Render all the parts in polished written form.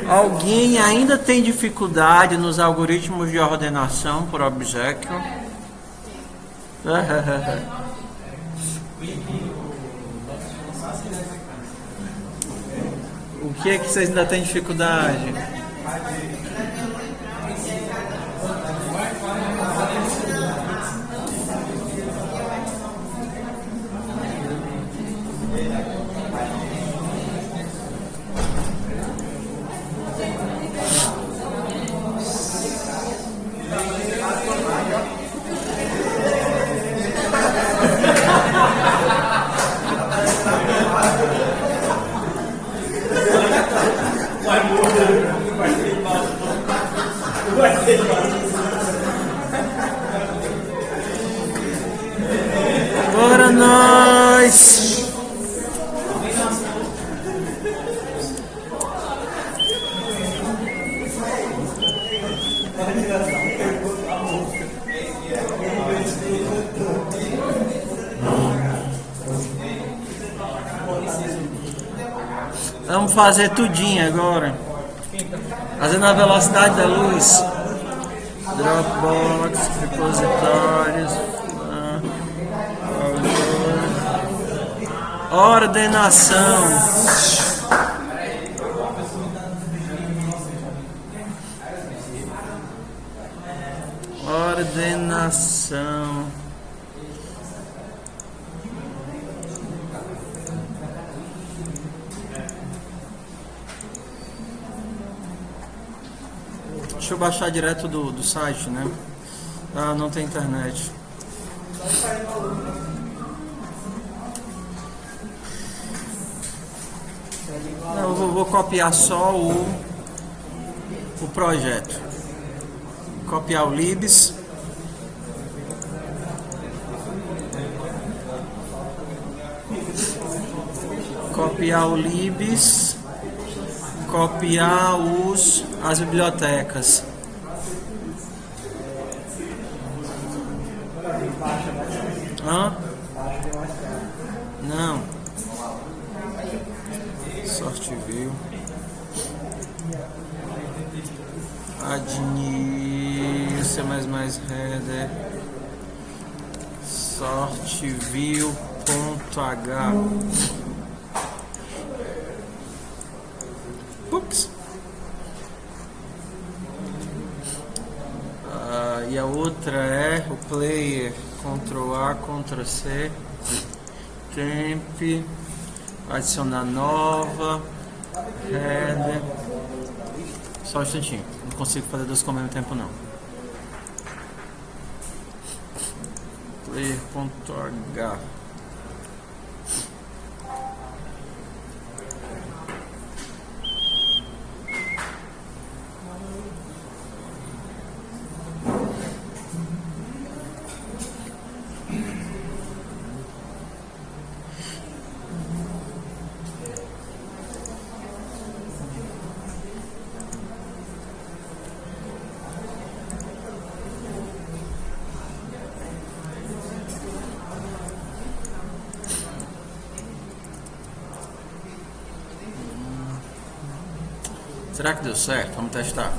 Alguém ainda tem dificuldade nos algoritmos de ordenação por obséquio? O que é que vocês ainda têm dificuldade? Bora nós! Vamos fazer tudinho agora. Fazendo a velocidade da luz. Dropbox, repositórios. Ordenação. Ordenação. Deixa eu baixar direto do site, né? Ah, não tem internet. Eu vou copiar só o projeto. Copiar o libs. Copiar o libs. Copiar as bibliotecas. Hã? Não. Sorte view. Adnir, C++ header. Sorte view.h. Ups. E a outra é o player. Ctrl A, Ctrl C. Temp. Adicionar nova. Header. Só um instantinho. Não consigo fazer dois ao mesmo tempo não. Player.h. Será que deu certo? Vamos testar.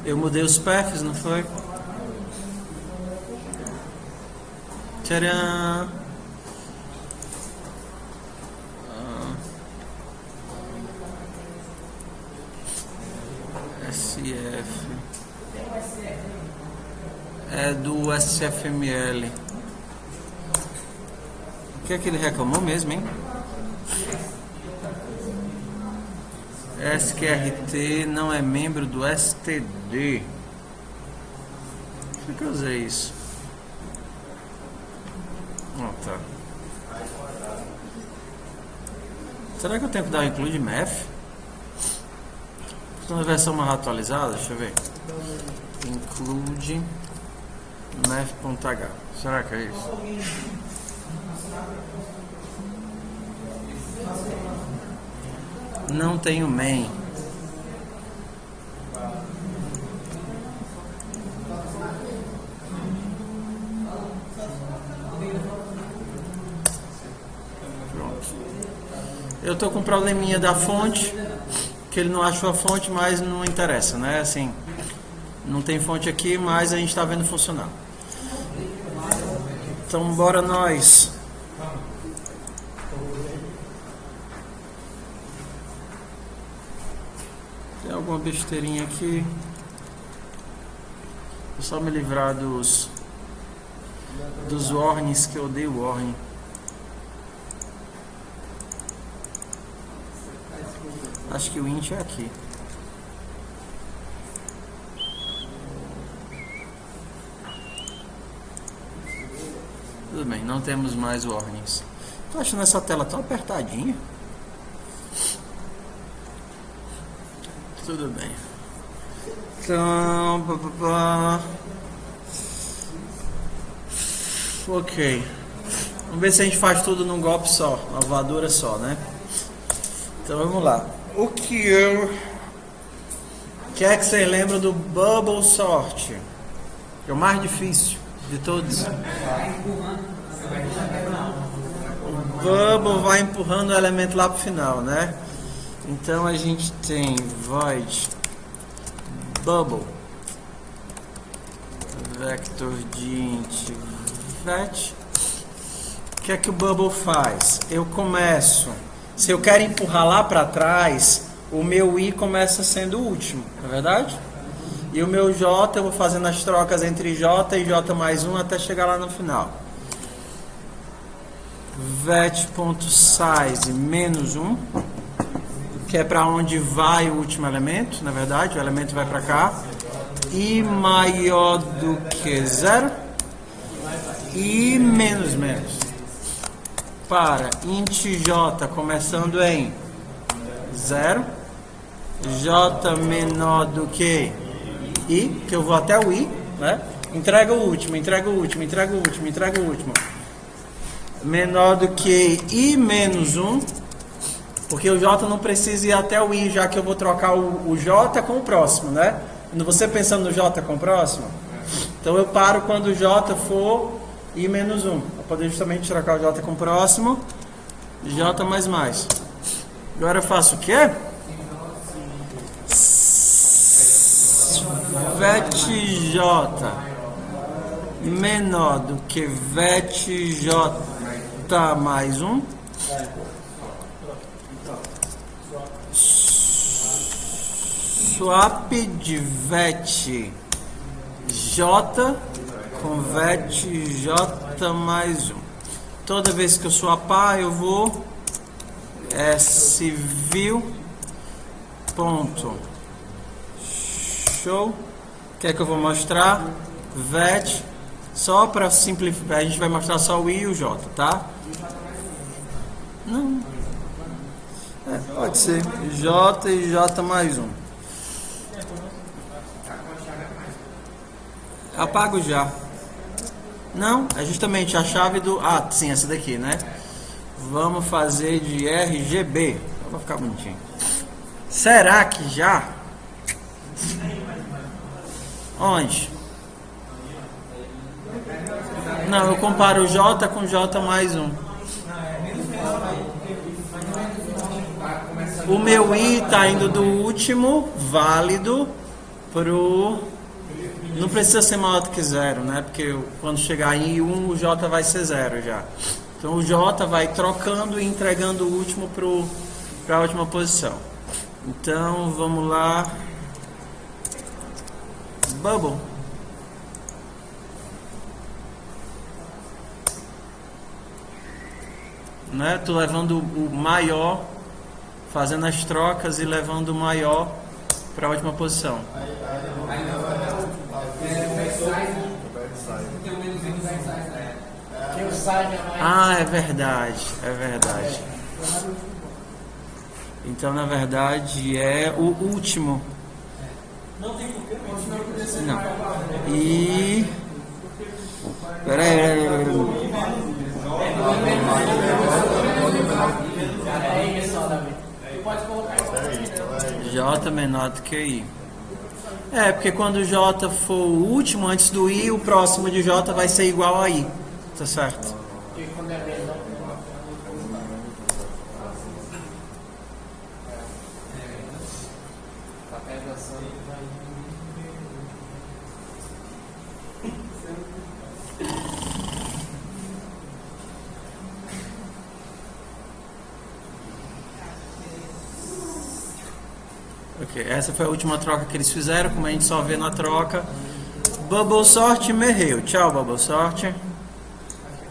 Eu mudei os perfis, não foi? Tcharam! SF. É do SFML. O que é que ele reclamou mesmo, hein? SQRT não é membro do STD. Por que eu usei isso? Tá. Será que eu tenho que dar o include math? Estou na versão mais atualizada, deixa eu ver. Include math.h. Será que é isso? Não tenho main. Eu tô com um probleminha da fonte, que ele não achou a fonte, mas não interessa, né? Assim, não tem fonte aqui, mas a gente está vendo funcionar. Então, bora nós. Tem alguma besteirinha aqui? Vou só me livrar dos warnings, que eu odeio warning. Acho que o int é aqui. Tudo bem, não temos mais warnings. Tô achando essa tela tão apertadinha. Tudo bem. Então, ok. Vamos ver se a gente faz tudo num golpe só, uma voadora só, né? Então vamos lá. O que é que você lembra do Bubble Sort? É o mais difícil de todos. O Bubble vai empurrando o elemento lá pro final, né? Então a gente tem void bubble vector de int vet. O que é que o bubble faz? Eu começo, se eu quero empurrar lá para trás, o meu i começa sendo o último, não é verdade? E o meu j eu vou fazendo as trocas entre j e j mais 1 até chegar lá no final. Vet.size menos 1, que é para onde vai o último elemento, na verdade, o elemento vai para cá, e maior do que 0, e menos menos, para int j começando em 0, j menor do que i, que eu vou até o i, né? Entrega o último, entrega o último, entrega o último, entrega o último, menor do que i menos 1, porque o j não precisa ir até o i, já que eu vou trocar o j com o próximo, né? Você pensando no j com o próximo? Então eu paro quando o j for i menos 1, para poder justamente trocar o j com o próximo, j mais mais. Agora eu faço o quê? Vet j menor do que vet j mais 1. Swap de vet j com vet j mais 1. Toda vez que eu swapar, eu vou sview ponto show. O que é que eu vou mostrar? Vet, só para simplificar, a gente vai mostrar só o i e o j, tá? Não. Pode ser j e j mais 1. Apago já. Não, é justamente a chave do... Ah, sim, essa daqui, né? Vamos fazer de RGB. Vai ficar bonitinho. Será que já? Onde? Não, eu comparo o J com J mais 1. O meu I está indo do último válido pro... Não precisa ser maior do que 0, né? Porque quando chegar em 1, o J vai ser 0 já. Então o J vai trocando e entregando o último para a última posição. Então vamos lá. Bubble. Né? Tô levando o maior, fazendo as trocas e levando o maior para a última posição. Ah, é verdade, é verdade. Então, na verdade, é o último. Não. E... Peraí. J menor do que I. É, porque quando o J for o último antes do I, o próximo de J vai ser igual a I. Tá certo? Ok, essa foi a última troca que eles fizeram, como a gente só vê na troca. Bubble Sort Merreu. Tchau, Bubble Sort.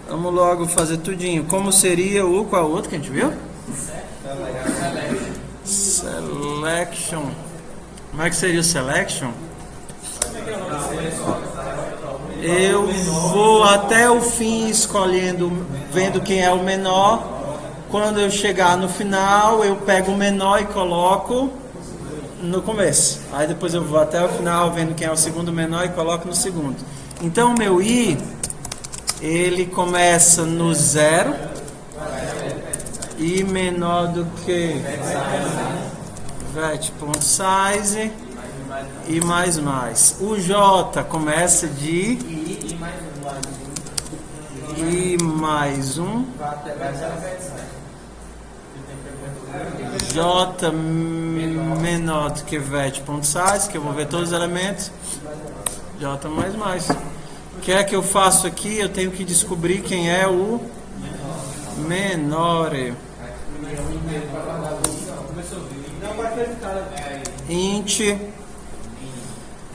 Vamos logo fazer tudinho. Como seria o... Qual é o outro que a gente viu? Selection. Como é que seria o Selection? Eu vou até o fim escolhendo, vendo quem é o menor. Quando eu chegar no final, eu pego o menor e coloco no começo. Aí depois eu vou até o final, vendo quem é o segundo menor e coloco no segundo. Então o meu I, ele começa no 0. I menor do que vet.size e mais. O J começa de I mais 1. J menor do que vet.size, que eu vou ver todos os elementos. J mais. O que é que eu faço aqui? Eu tenho que descobrir quem é o menor. Int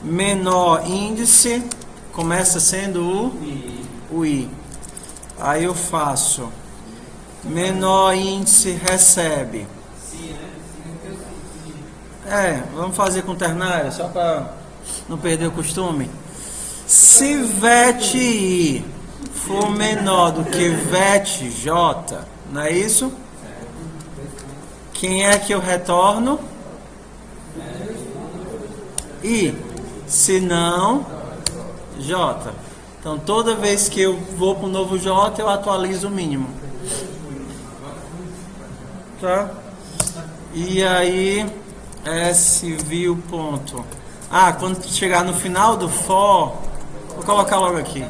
menor índice começa sendo o I. Aí eu faço menor índice recebe. Vamos fazer com ternário, só para não perder o costume. Se vet I for menor do que vet J, não é isso? Quem é que eu retorno? I. Se não, J. Então toda vez que eu vou para o novo J, eu atualizo o mínimo. Tá? E aí, sview ponto. Quando chegar no final do for, vou colocar logo aqui.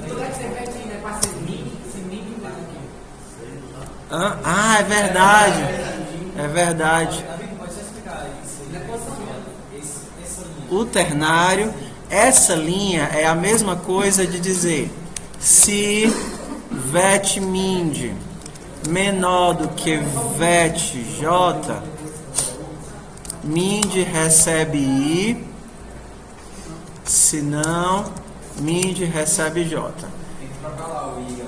É verdade. É verdade. O ternário, essa linha é a mesma coisa de dizer se vet mind menor do que vet J, mind recebe I, se não, mind recebe J. Tem que trocar lá o I,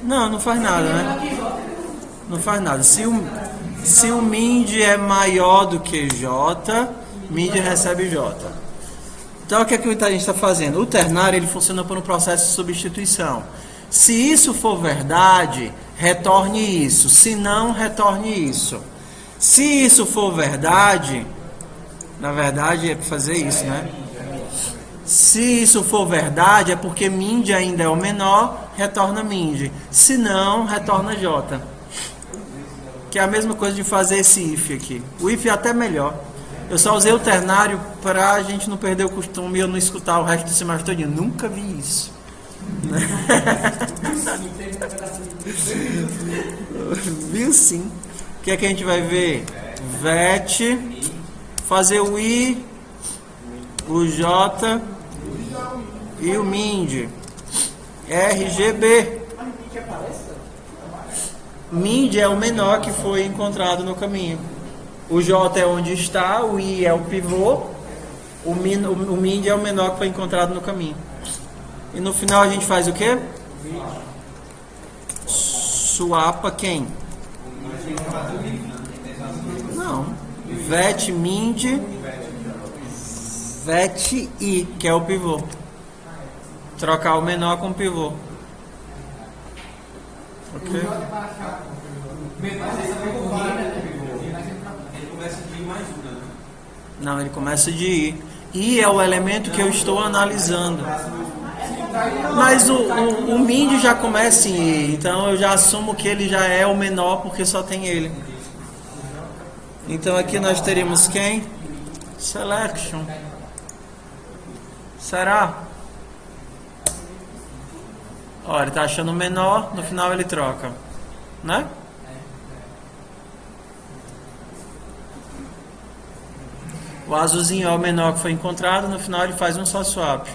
Não faz nada, né? Não faz nada. Se o mind é maior do que J, mind recebe J. Então o que é que a gente está fazendo? O ternário ele funciona por um processo de substituição. Se isso for verdade, retorne isso. Se não, retorne isso. Se isso for verdade, na verdade é para fazer isso, né? Se isso for verdade, é porque mind ainda é o menor, retorna mind. Se não, retorna J. Que é a mesma coisa de fazer esse if aqui. O if é até melhor. Eu só usei o ternário para a gente não perder o costume e eu não escutar o resto do semestre todinho. Nunca vi isso. Viu sim. O que é que a gente vai ver? Vet, fazer o I, o J e o mind. RGB. Mind é o menor que foi encontrado no caminho. O J é onde está, o I é o pivô, o mind é o menor que foi encontrado no caminho. E no final a gente faz o quê? Swapa quem? Não. Vet mind, vet I, que é o pivô. Trocar o menor com o pivô. Ok? Ele começa de I mais 1, né? Não, ele começa de I. I é o elemento que eu estou analisando. Mas o mind já começa em I, então eu já assumo que ele já é o menor porque só tem ele. Então aqui nós teríamos quem? Selection. Será? Olha, ele está achando o menor, no final ele troca. Né? O azulzinho é o menor que foi encontrado, no final ele faz um só swap.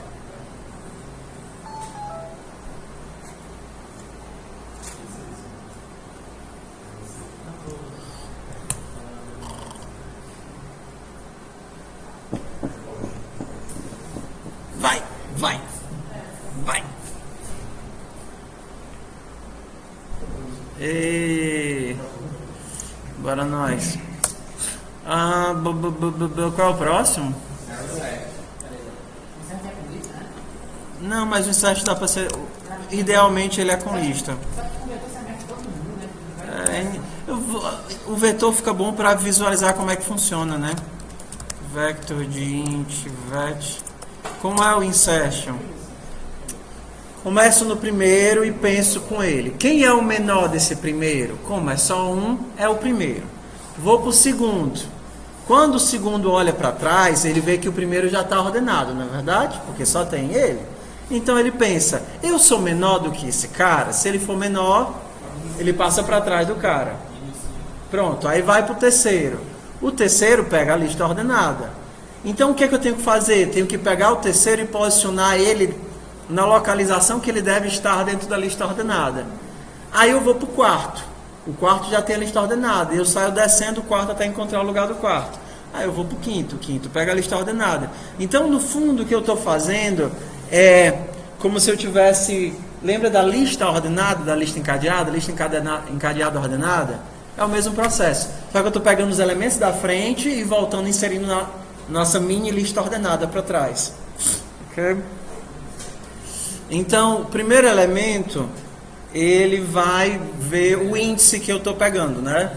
Vai, vai, vai. E... Bora nós. Qual é o próximo? Não, mas o insert dá pra ser... Idealmente ele é com lista. O vetor fica bom para visualizar como é que funciona, né? Vector de int, vet. Como é o insertion? Começo no primeiro e penso com ele. Quem é o menor desse primeiro? Como é só um, é o primeiro. Vou para o segundo. Quando o segundo olha para trás, ele vê que o primeiro já está ordenado, não é verdade? Porque só tem ele. Então ele pensa, eu sou menor do que esse cara? Se ele for menor, ele passa para trás do cara. Pronto, aí vai para o terceiro. O terceiro pega a lista ordenada. Então o que é que eu tenho que fazer? Tenho que pegar o terceiro e posicionar ele na localização que ele deve estar dentro da lista ordenada. Aí eu vou para o quarto. O quarto já tem a lista ordenada. Eu saio descendo o quarto até encontrar o lugar do quarto. Aí eu vou para o quinto. O quinto pega a lista ordenada. Então, no fundo, o que eu estou fazendo é como se eu tivesse... Lembra da lista ordenada, da lista encadeada? Lista encadeada ordenada? É o mesmo processo. Só que eu estou pegando os elementos da frente e voltando, inserindo na nossa mini lista ordenada para trás. Ok? Então, o primeiro elemento, ele vai ver o índice que eu estou pegando, né?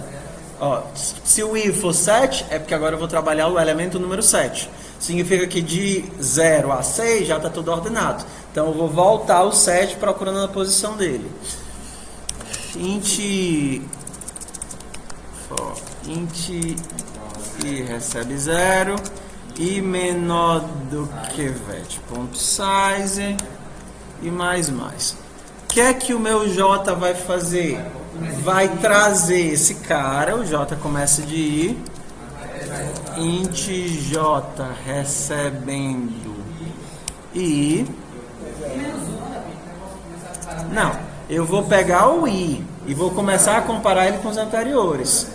Ó, se o i for 7, é porque agora eu vou trabalhar o elemento número 7. Significa que de 0 a 6 já está tudo ordenado. Então, eu vou voltar o 7 procurando a posição dele. Int i recebe 0 e menor do que vet.size e mais. O que é que o meu J vai fazer? Vai trazer esse cara, o J começa de I, int J recebendo I. Não, eu vou pegar o I e vou começar a comparar ele com os anteriores.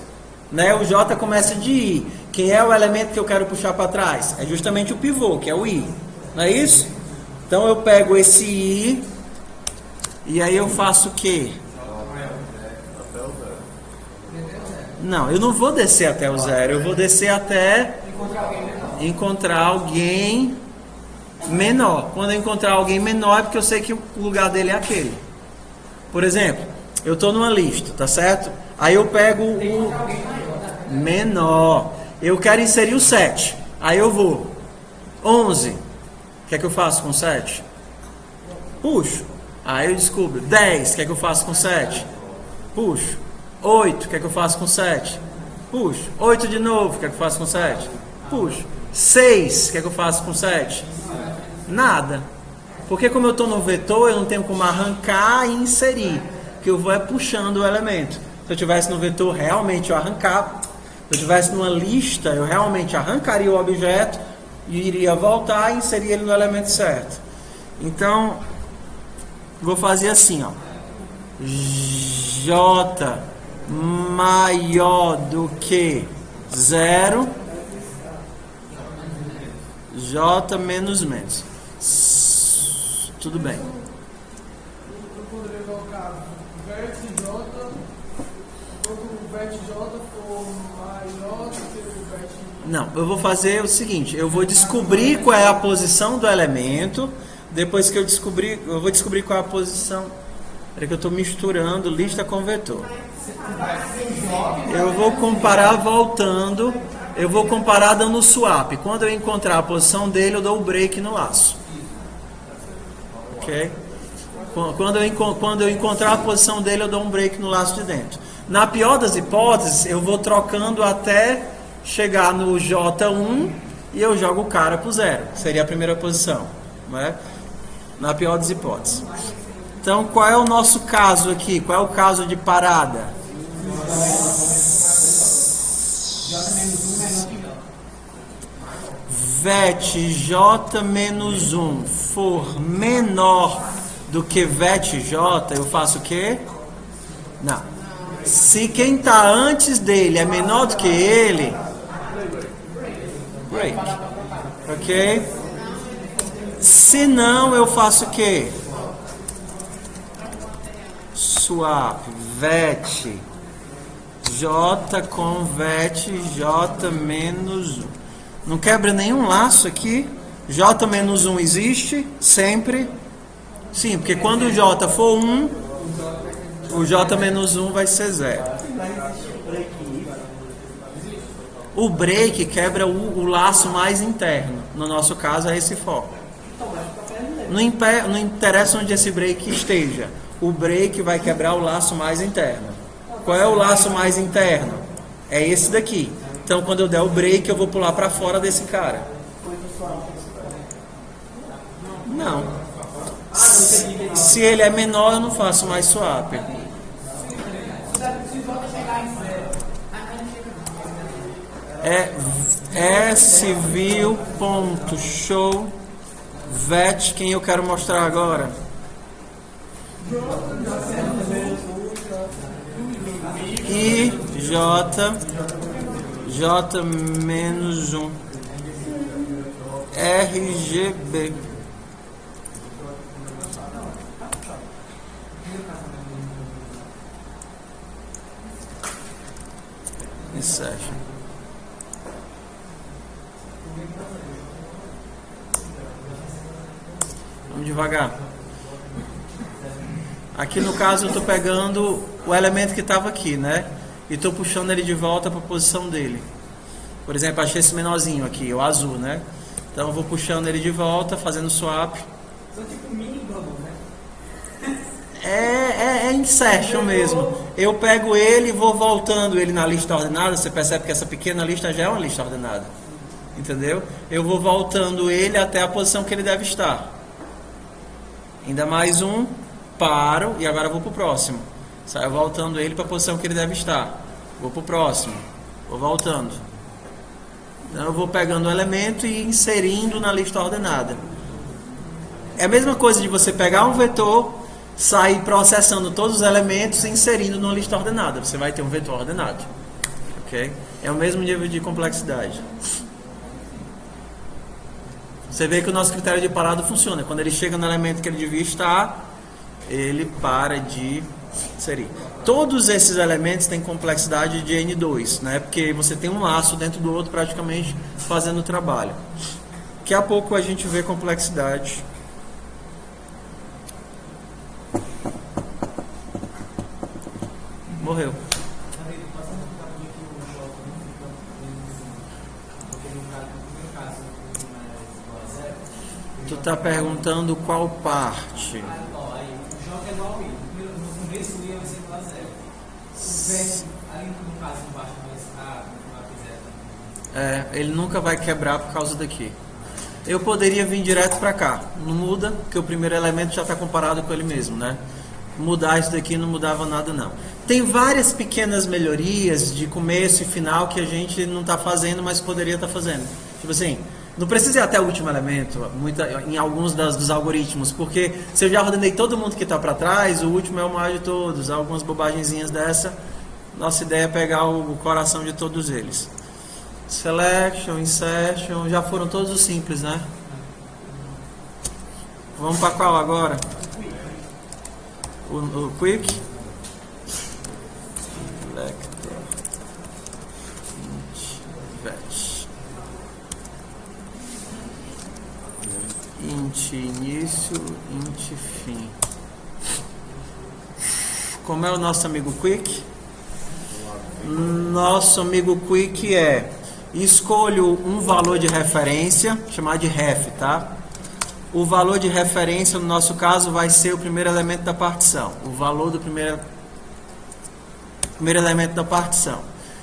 Né? O J começa de I. Quem é o elemento que eu quero puxar para trás? É justamente o pivô, que é o I. Não é isso? Então eu pego esse I e aí eu faço o quê? Não, eu não vou descer até o 0. Eu vou descer até encontrar alguém menor. Quando eu encontrar alguém menor é porque eu sei que o lugar dele é aquele. Por exemplo, eu estou numa lista, tá certo? Aí eu pego o menor. Eu quero inserir o 7. Aí eu vou 11. O que é que eu faço com 7? Puxo. Aí eu descubro 10. O que é que eu faço com 7? Puxo. 8. O que é que eu faço com 7? Puxo. 8 de novo. O que é que eu faço com 7? Puxo. 6. O que é que eu faço com 7? Nada. Porque como eu estou no vetor, eu não tenho como arrancar e inserir. O que eu vou é puxando o elemento. Se eu estivesse no vetor, realmente eu arrancava. Se eu estivesse numa lista, eu realmente arrancaria o objeto e iria voltar e inserir ele no elemento certo. Então, vou fazer assim, ó. J maior do que 0. J menos. Tudo bem. Eu poderia colocar vert J quando o vert J for maior do que o vert. Não, eu vou fazer o seguinte, eu vou descobrir qual é a posição do elemento, depois que eu descobrir, eu vou descobrir qual é a posição. Peraí que eu estou misturando lista com vetor. Eu vou comparar voltando, eu vou comparar dando swap. Quando eu encontrar a posição dele, eu dou o break no laço. Ok? Quando eu encontrar a posição dele, eu dou um break no laço de dentro. Na pior das hipóteses, eu vou trocando até chegar no J1 e eu jogo o cara para o 0. Seria a primeira posição. Né? Na pior das hipóteses. Então, qual é o nosso caso aqui? Qual é o caso de parada? vet j menos 1 for menor do que vet j, eu faço o quê? Não. Se quem está antes dele é menor do que ele, break. Ok? Se não, eu faço o quê? Swap vet j com vet j menos 1. Não quebra nenhum laço aqui. J menos 1 existe sempre. Sim, porque quando o J for 1, o J menos 1 vai ser 0. O break quebra o laço mais interno. No nosso caso é esse foco. Não interessa onde esse break esteja. O break vai quebrar o laço mais interno. Qual é o laço mais interno? É esse daqui. Então quando eu der o break eu vou pular para fora desse cara. Não. Se ele é menor eu não faço mais swap. É sview.show vet, quem eu quero mostrar agora? I J menos 1 RGB. Insertion. Vamos devagar. Aqui no caso eu estou pegando o elemento que estava aqui, né? E estou puxando ele de volta para a posição dele. Por exemplo, achei esse menorzinho aqui, o azul, né? Então eu vou puxando ele de volta, fazendo swap. São tipo mini bubble, né? É insertion mesmo. Eu pego ele e vou voltando ele na lista ordenada. Você percebe que essa pequena lista já é uma lista ordenada. Entendeu? Eu vou voltando ele até a posição que ele deve estar. Ainda mais um, paro e agora vou para o próximo. Saio voltando ele para a posição que ele deve estar. Vou para o próximo. Vou voltando. Então eu vou pegando o elemento e inserindo na lista ordenada. É a mesma coisa de você pegar um vetor, sair processando todos os elementos e inserindo numa lista ordenada. Você vai ter um vetor ordenado. Ok? É o mesmo nível de complexidade. Você vê que o nosso critério de parado funciona. Quando ele chega no elemento que ele devia estar, ele para de inserir. Todos esses elementos têm complexidade de N2, né? Porque você tem um laço dentro do outro praticamente fazendo o trabalho. Daqui a pouco a gente vê complexidade. Morreu. Tu tá perguntando qual parte? O J é igual ao I. No começo o I vai ser igual a 0. O vet, ali no caso embaixo, ele nunca vai quebrar por causa daqui. Eu poderia vir direto para cá. Não muda, porque o primeiro elemento já está comparado com ele mesmo, né? Mudar isso daqui não mudava nada, não. Tem várias pequenas melhorias de começo e final que a gente não está fazendo, mas poderia estar fazendo. Tipo assim, não precisa ir até o último elemento em alguns dos algoritmos, porque se eu já ordenei todo mundo que está para trás, o último é o maior de todos. Algumas bobagenzinhas dessa, nossa ideia é pegar o coração de todos eles. Selection, insertion, já foram todos os simples, né? Vamos para qual agora? O quick? Selector. Vet. Int início, int fim. Como é o nosso amigo quick? Nosso amigo quick é: escolho um valor de referência, chamado de ref, tá? O valor de referência, no nosso caso, vai ser o primeiro elemento da partição. O valor do primeiro elemento da partição.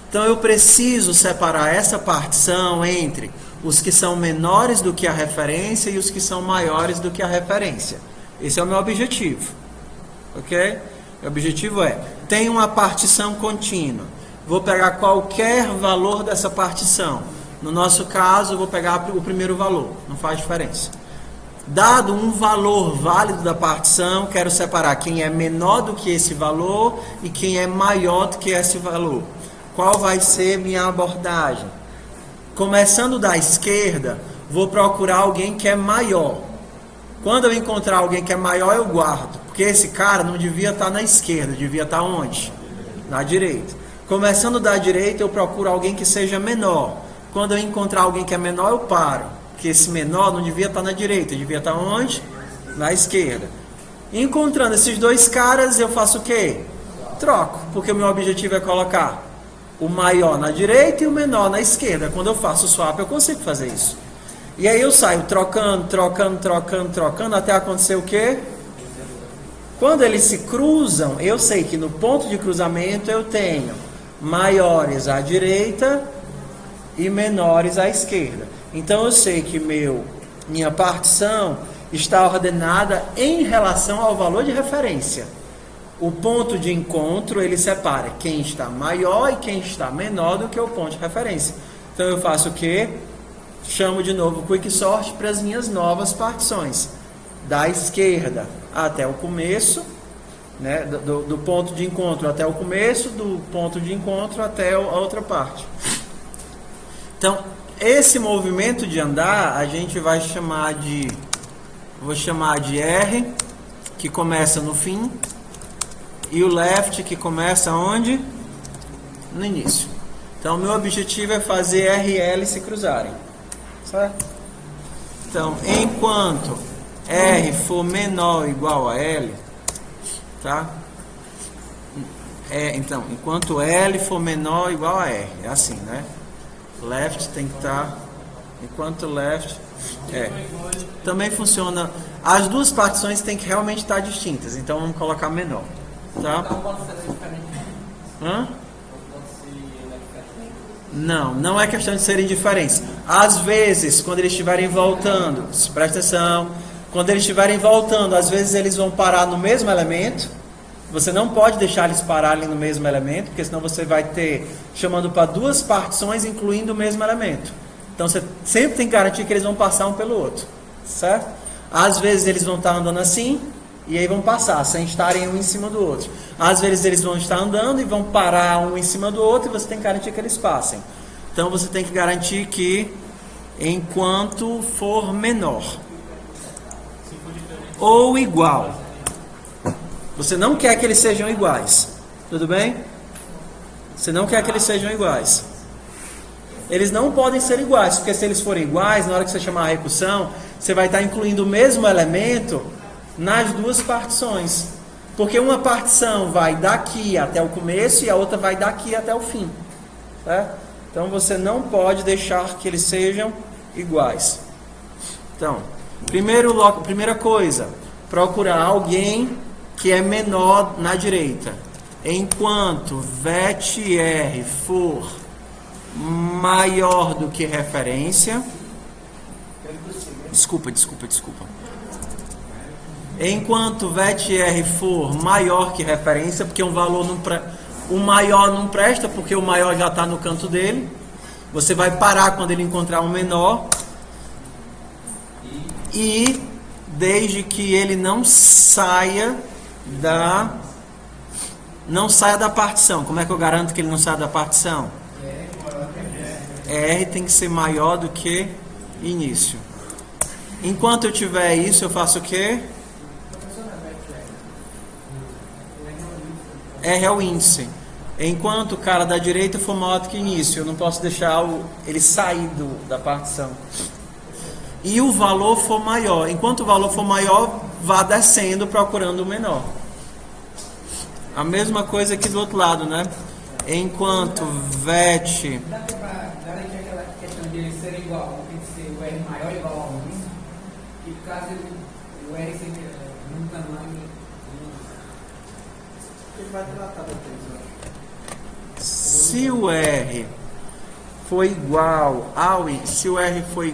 Então, eu preciso separar essa partição entre os que são menores do que a referência e os que são maiores do que a referência. Esse é o meu objetivo. Ok? O objetivo é: tem uma partição contínua. Vou pegar qualquer valor dessa partição. No nosso caso, eu vou pegar o primeiro valor, não faz diferença. Dado um valor válido da partição, quero separar quem é menor do que esse valor e quem é maior do que esse valor. Qual vai ser minha abordagem? Começando da esquerda, vou procurar alguém que é maior. Quando eu encontrar alguém que é maior, eu guardo. Porque esse cara não devia estar na esquerda, devia estar onde? Na direita. Começando da direita, eu procuro alguém que seja menor. Quando eu encontrar alguém que é menor, eu paro. Porque esse menor não devia estar na direita, devia estar onde? Na esquerda. Encontrando esses dois caras, eu faço o quê? Troco. Porque o meu objetivo é colocar o maior na direita e o menor na esquerda. Quando eu faço o swap, eu consigo fazer isso. E aí eu saio trocando, até acontecer o quê? Quando eles se cruzam, eu sei que no ponto de cruzamento eu tenho maiores à direita e menores à esquerda. Então eu sei que minha partição está ordenada em relação ao valor de referência. O ponto de encontro, ele separa quem está maior e quem está menor do que o ponto de referência. Então eu faço o quê? Chamo de novo o Quicksort para as minhas novas partições. Da esquerda até o começo, né, do ponto de encontro até o começo, do ponto de encontro até a outra parte. Então, esse movimento de andar, a gente vai chamar de... Vou chamar de R, que começa no fim, e o left, que começa onde? No início. Então, meu objetivo é fazer R e L se cruzarem. Certo? Então, enquanto R for menor ou igual a L, tá? Então, enquanto L for menor ou igual a R, é assim, né? Left tem que estar, enquanto left, também funciona, as duas partições têm que realmente estar distintas, então vamos colocar menor, tá? Hã? Não é questão de serem diferentes. Às vezes, quando eles estiverem voltando, presta atenção, quando eles estiverem voltando, às vezes eles vão parar no mesmo elemento. Você não pode deixar eles pararem no mesmo elemento, porque senão você vai ter, chamando para duas partições, incluindo o mesmo elemento. Então você sempre tem que garantir que eles vão passar um pelo outro, certo? Às vezes eles vão estar andando assim, e aí vão passar, sem estarem um em cima do outro. Às vezes eles vão estar andando e vão parar um em cima do outro, e você tem que garantir que eles passem. Então você tem que garantir que, enquanto for menor ou igual, você não quer que eles sejam iguais, tudo bem? Você não quer que eles sejam iguais. Eles não podem ser iguais, porque se eles forem iguais, na hora que você chamar a recursão, você vai estar incluindo o mesmo elemento nas duas partições. Porque uma partição vai daqui até o começo e a outra vai daqui até o fim. Certo? Então você não pode deixar que eles sejam iguais. Então, primeira coisa, procurar alguém que é menor na direita. Enquanto VET-R for maior do que referência. Desculpa. Enquanto VET-R for maior que referência, porque um valor o maior não presta, porque o maior já está no canto dele. Você vai parar quando ele encontrar um menor. E desde que ele não saia da partição. Como é que eu garanto que ele não saia da partição? R tem que ser maior do que início. Enquanto eu tiver isso, eu faço o quê? R é o índice. Enquanto o cara da direita for maior do que início, eu não posso deixar ele sair da partição. E o valor for maior. Enquanto o valor for maior, vá descendo procurando o menor. A mesma coisa aqui do outro lado, né? Enquanto VET... Dá para garantir aquela questão de eles serem igual, tem que ser o R maior igual a 1. E caso o R seja um tamanho... Ele vai tratar depois. Se o R for igual ao início, se o R for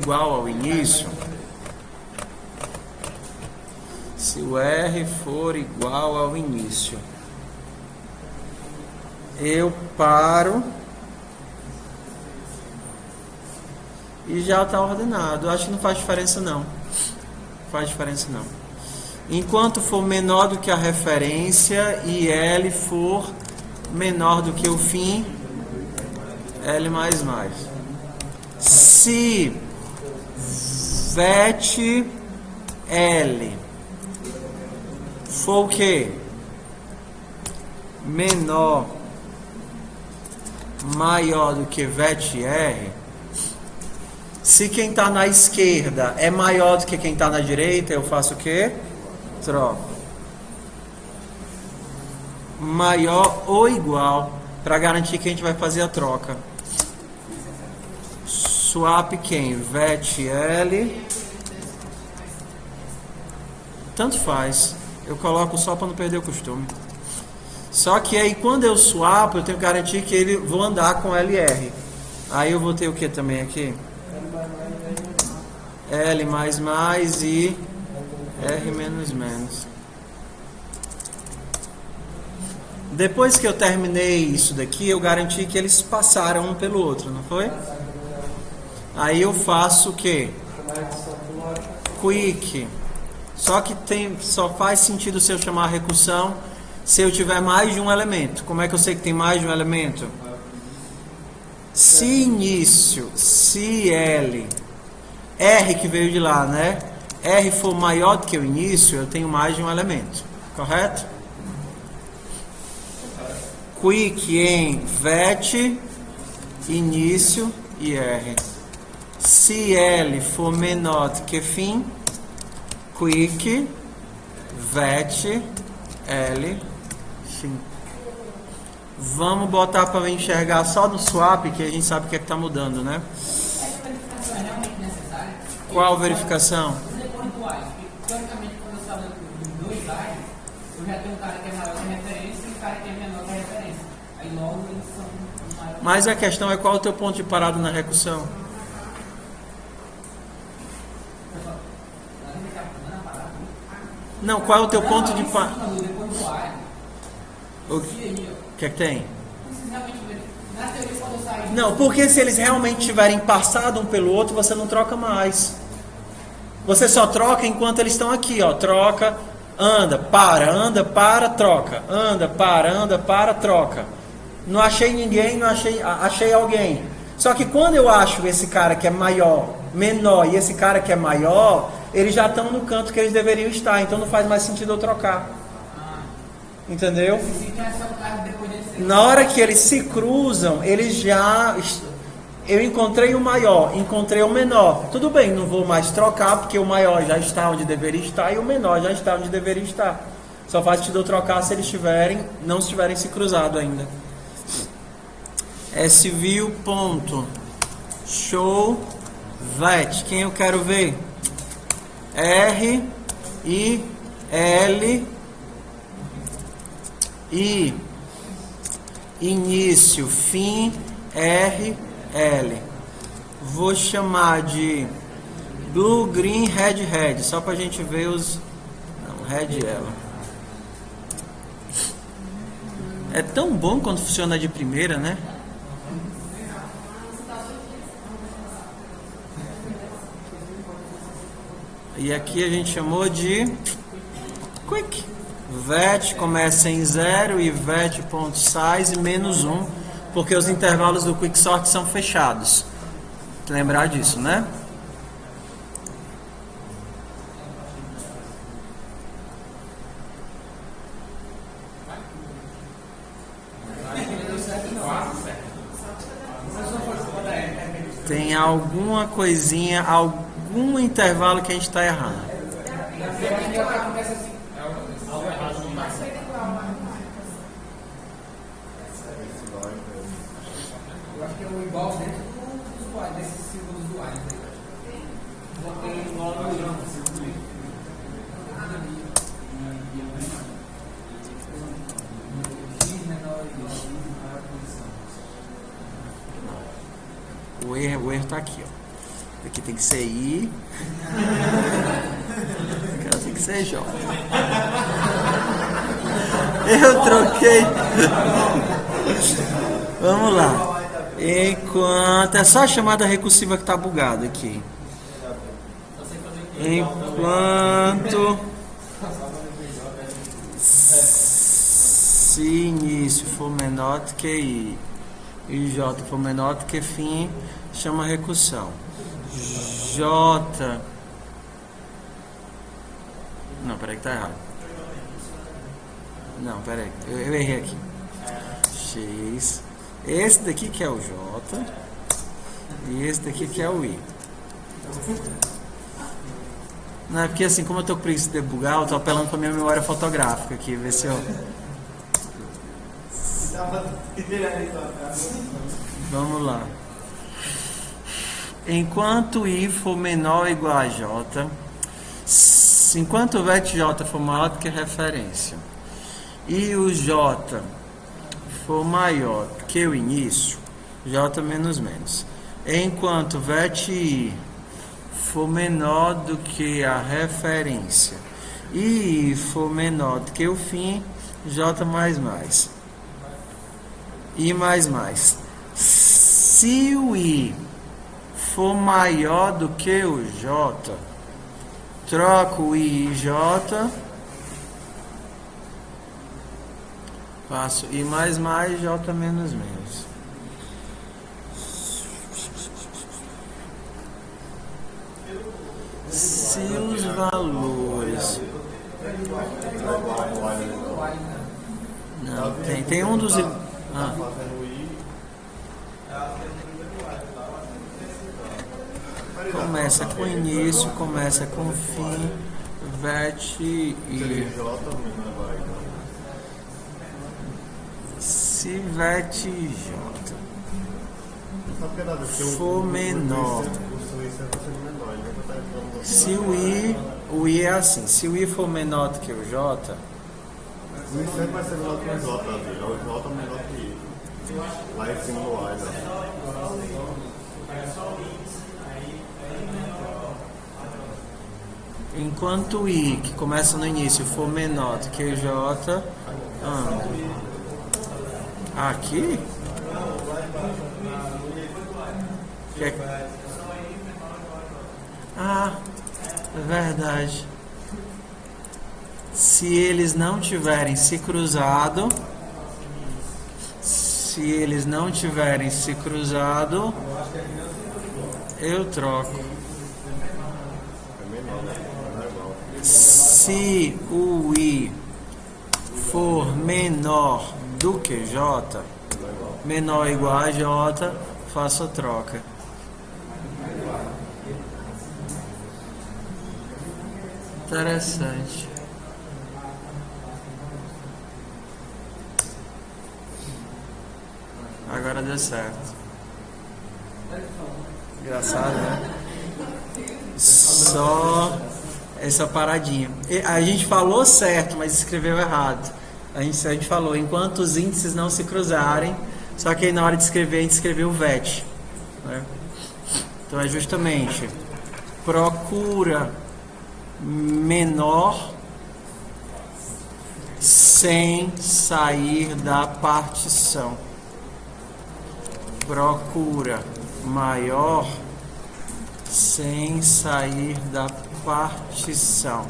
igual ao início, eu paro e já está ordenado. Eu acho que não faz diferença não. Não faz diferença não. Enquanto for menor do que a referência e L for menor do que o fim, L mais mais. Se vet L for o quê? Menor, maior do que vet R, se quem está na esquerda é maior do que quem está na direita, eu faço o quê? Troco. Maior ou igual, para garantir que a gente vai fazer a troca. Swap quem? Vet L. Tanto faz. Eu coloco só para não perder o costume. Só que aí quando eu swap, eu tenho que garantir que ele vou andar com LR. Aí eu vou ter o que também aqui? L mais mais e R menos menos. Depois que eu terminei isso daqui, eu garanti que eles passaram um pelo outro, não foi? Aí eu faço o quê? Quick. Só que só faz sentido se eu chamar a recursão se eu tiver mais de um elemento. Como é que eu sei que tem mais de um elemento? Se início, se L, R que veio de lá, né? R for maior do que o início, eu tenho mais de um elemento. Correto? Quick em vet, início e R. Se L for menor do que fim, quick, vet, L, fim. Vamos botar para enxergar só no swap, que a gente sabe o que é que está mudando, né? Essa verificação é realmente necessária? Qual verificação? Depois do while, porque teoricamente quando eu estava em dois whiles, eu já tenho um cara que é maior que a referência e um cara que é menor que a referência. Aí logo eles são maiores. Mas a questão é qual é o teu ponto de parada na recursão? Não, qual é o teu ponto de parada? Depois do while. O que é que tem? Na teoria, quando eu sair. Não, porque se eles realmente tiverem passado um pelo outro, você não troca mais. Você só troca enquanto eles estão aqui, ó. Troca, anda, para, troca. Anda, para, troca. Não achei ninguém, achei alguém. Só que quando eu acho esse cara que é maior, menor e esse cara que é maior, eles já estão no canto que eles deveriam estar. Então não faz mais sentido eu trocar. Entendeu? Na hora que eles se cruzam, eles já... Eu encontrei o maior, encontrei o menor. Tudo bem, não vou mais trocar, porque o maior já está onde deveria estar e o menor já está onde deveria estar. Só faz sentido eu trocar se eles não estiverem se cruzado ainda. SView ponto show vet. Quem eu quero ver? R I L I início, fim, R, L. Vou chamar de blue, green, red, red. Só pra gente ver os... Não, red e ela. É tão bom quando funciona de primeira, né? E aqui a gente chamou de quick. Vet começa em 0 e vet.size menos 1, porque os intervalos do quicksort são fechados. Lembrar disso, né? Tem alguma coisinha, algum intervalo que a gente está errando. Eu acho que é o igual dentro dos usuários, desses símbolos usuários. O erro está aqui, ó. Aqui tem que ser I. Aqui tem que ser J. Eu troquei. Vamos lá. Enquanto... É só a chamada recursiva que está bugada aqui. Enquanto... Se início for menor do que I e J for menor do que fim, chama recursão. J... Não, peraí que tá errado. Não, peraí, eu errei aqui. X. Esse daqui que é o J. E esse daqui que é o I. Não, é porque assim, como eu tô com preguiça de debugar, eu tô apelando pra minha memória fotográfica aqui, ver se eu... Vamos lá. Enquanto I for menor ou igual a J, enquanto o vector J for maior do que a referência e o J for maior do que o início, J menos menos. Enquanto o vector I for menor do que a referência e I for menor do que o fim, J mais mais. I mais mais. Se o I for maior do que o J, troco o I e J, faço I mais mais, J menos menos. Se os valores... Não, tem um dos... Começa com início, começa com fim, vete e... Se vete J for menor, se o I é assim, se o I for menor do que o J, O I sempre vai ser menor que o J, o J é menor que I. Lá em cima no I, né? enquanto o I, que começa no início, for menor do que o J, aqui? Ah, é verdade. Se eles não tiverem se cruzado, eu troco. Se o I for menor do que J, menor ou igual a J, faço a troca. Interessante. Agora deu certo. Engraçado, né? Só essa paradinha. A gente falou certo, mas escreveu errado. A gente falou, enquanto os índices não se cruzarem, só que aí na hora de escrever, a gente escreveu o VET. Né? Então é justamente procura menor sem sair da partição. Procura maior sem sair da partição.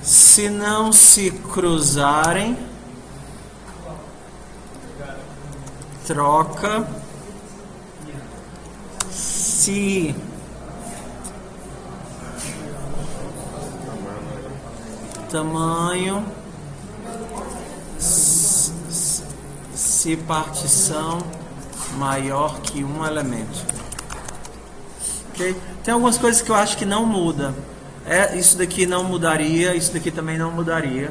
Se não se cruzarem, troca. Se tamanho, se partição maior que um elemento. Okay? Tem algumas coisas que eu acho que não muda. Isso daqui não mudaria, isso daqui também não mudaria.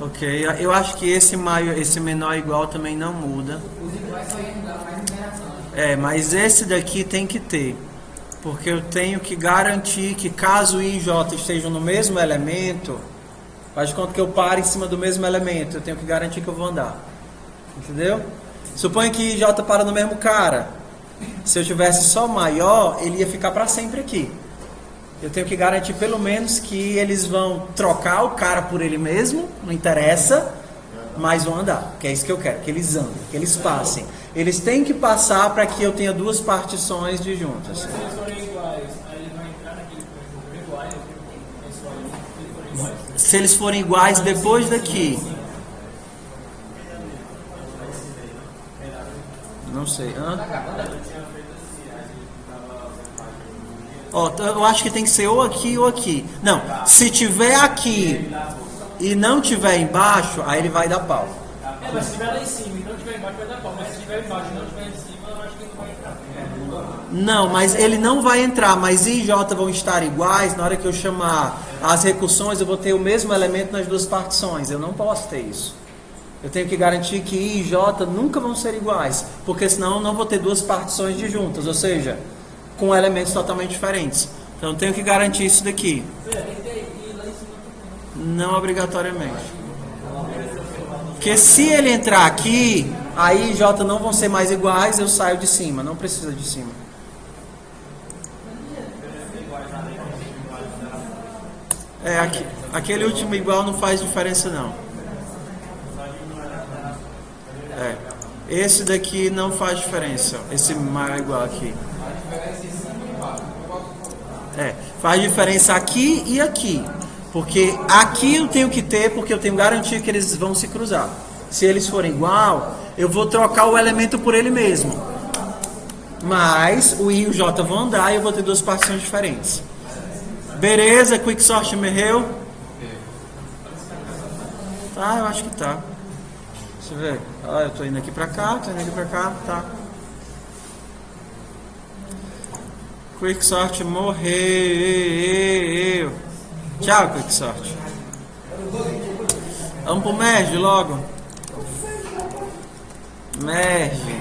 Ok? Eu acho que esse menor igual também não muda. Os iguais só iam mudar mais interação. Mas esse daqui tem que ter. Porque eu tenho que garantir que caso I e J estejam no mesmo elemento, faz de conta que eu paro em cima do mesmo elemento, eu tenho que garantir que eu vou andar. Entendeu? Suponha que I e J para no mesmo cara. Se eu tivesse só maior, ele ia ficar para sempre aqui. Eu tenho que garantir pelo menos que eles vão trocar o cara por ele mesmo, não interessa, mais vão andar, que é isso que eu quero, que eles andem, que eles passem. Eles têm que passar para que eu tenha duas partições disjuntas. Se eles forem iguais, aí ele vai entrar naquele ponto igual, Se eles forem iguais depois daqui. Não sei. Ó, eu acho que tem que ser ou aqui ou aqui. Não, se tiver aqui e não tiver embaixo, aí ele vai dar pau. Mas se tiver lá em cima e não tiver embaixo, vai dar pau. Mas se tiver embaixo e não tiver em cima, eu acho que não vai entrar. Não, mas ele não vai entrar, mas I e J vão estar iguais. Na hora que eu chamar as recursões, eu vou ter o mesmo elemento nas duas partições. Eu não posso ter isso. Eu tenho que garantir que I e J nunca vão ser iguais, porque senão eu não vou ter duas partições disjuntas, ou seja, com elementos totalmente diferentes. Então eu tenho que garantir isso daqui. Não obrigatoriamente. Porque se ele entrar aqui, a I e J não vão ser mais iguais, eu saio de cima, não precisa de cima. Aquele último igual não faz diferença não. Esse daqui não faz diferença. Esse maior igual aqui. Faz diferença aqui e aqui. Porque aqui eu tenho que ter, porque eu tenho garantia que eles vão se cruzar. Se eles forem igual, eu vou trocar o elemento por ele mesmo. Mas o I e o J vão andar e eu vou ter duas partições diferentes. Beleza, Quicksort morreu? Tá, eu acho que tá. Deixa eu ver. Eu tô indo aqui pra cá, tá. Quicksort morreu. Tchau, Quicksort. Vamos pro merge logo. Merge.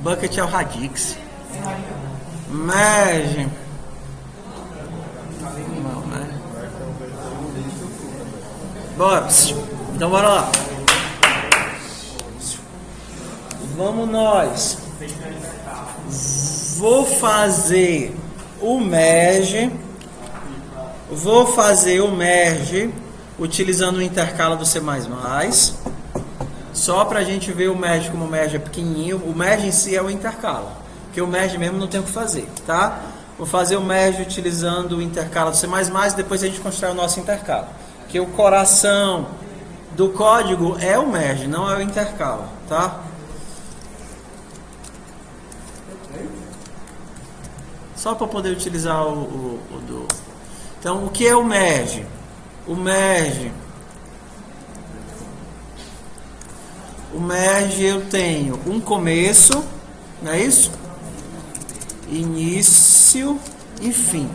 Bucket é o Radix. Merge. Bora. Então bora lá. Vamos nós. Vou fazer o merge. Utilizando o intercala do C++. Só pra gente ver o merge como o merge é pequenininho. O merge em si é o intercala. Porque o merge mesmo não tem o que fazer, tá? Vou fazer o merge utilizando o intercala do C++ e depois a gente constrói o nosso intercala. Que o coração do código é o merge, não é o intercala, tá? Só para poder utilizar o do... Então, o que é o merge? O merge eu tenho um começo, não é isso? Início e fim.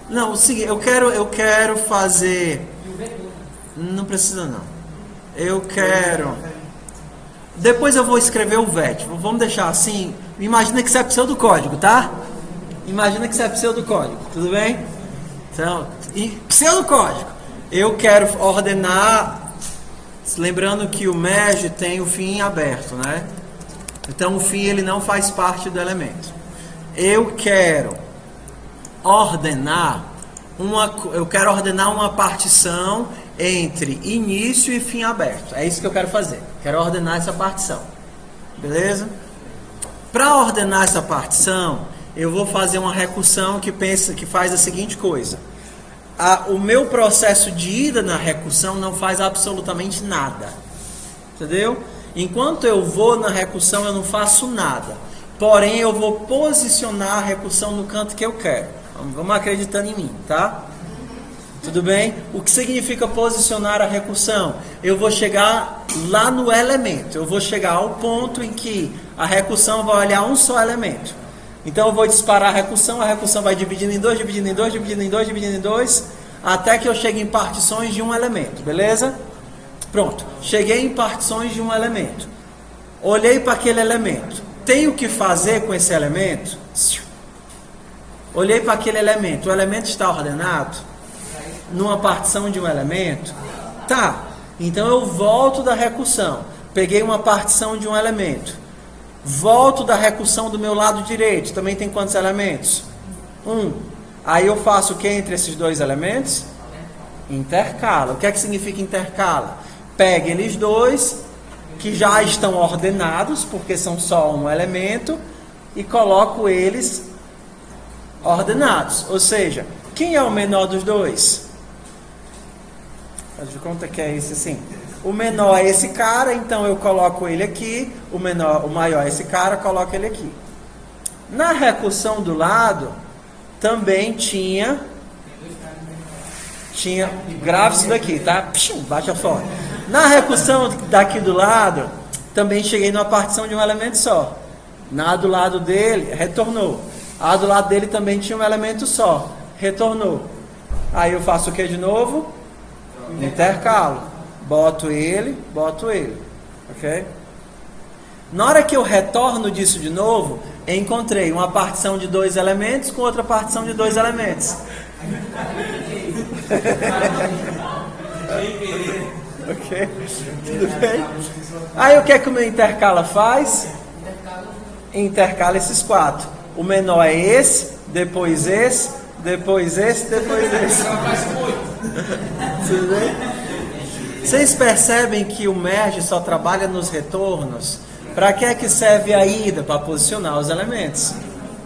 Não, o seguinte, eu quero fazer. Não precisa não. Eu quero. Depois eu vou escrever o VET. Vamos deixar assim. Imagina que isso é pseudocódigo, tá? Imagina que isso é pseudocódigo, tudo bem? Então, pseudocódigo. Eu quero ordenar. Lembrando que o merge tem o fim aberto, né? Então o fim ele não faz parte do elemento. Eu quero ordenar uma partição entre início e fim aberto. É isso que eu quero fazer. Quero ordenar essa partição. Beleza? Para ordenar essa partição, eu vou fazer uma recursão que faz a seguinte coisa. O meu processo de ida na recursão não faz absolutamente nada. Entendeu? Enquanto eu vou na recursão, eu não faço nada. Porém, eu vou posicionar a recursão no canto que eu quero. Vamos acreditando em mim, tá? Tudo bem? O que significa posicionar a recursão? Eu vou chegar lá no elemento. Eu vou chegar ao ponto em que a recursão vai olhar um só elemento. Então, eu vou disparar a recursão vai dividindo em dois, até que eu chegue em partições de um elemento, beleza? Pronto. Cheguei em partições de um elemento. Olhei para aquele elemento. Tenho que fazer com esse elemento? Olhei para aquele elemento. O elemento está ordenado? Numa partição de um elemento? Tá. Então eu volto da recursão. Peguei uma partição de um elemento. Volto da recursão do meu lado direito. Também tem quantos elementos? 1. Aí eu faço o que entre esses dois elementos? Intercala. O que é que significa intercala? Pega eles dois, que já estão ordenados, porque são só um elemento, e coloco eles ordenados. Ou seja, quem é o menor dos dois? Faz de conta que é esse assim. O menor é esse cara, então eu coloco ele aqui. O maior é esse cara, coloco ele aqui. Na recursão do lado, também tinha... Grave isso daqui, tá? Bate a foto. Na recursão daqui do lado, também cheguei numa partição de um elemento só. Na do lado dele, retornou. A do lado dele também tinha um elemento só. Retornou. Aí eu faço o que de novo? Intercalo. Boto ele. Ok? Na hora que eu retorno disso de novo, encontrei uma partição de 2 elementos com outra partição de 2 elementos. Ok? Tudo bem? Aí o que é que o meu intercala faz? Intercala esses 4. O menor é esse, depois esse, depois esse, depois esse. Tudo bem? Vocês percebem que o merge só trabalha nos retornos? Para que é que serve a ida? Para posicionar os elementos.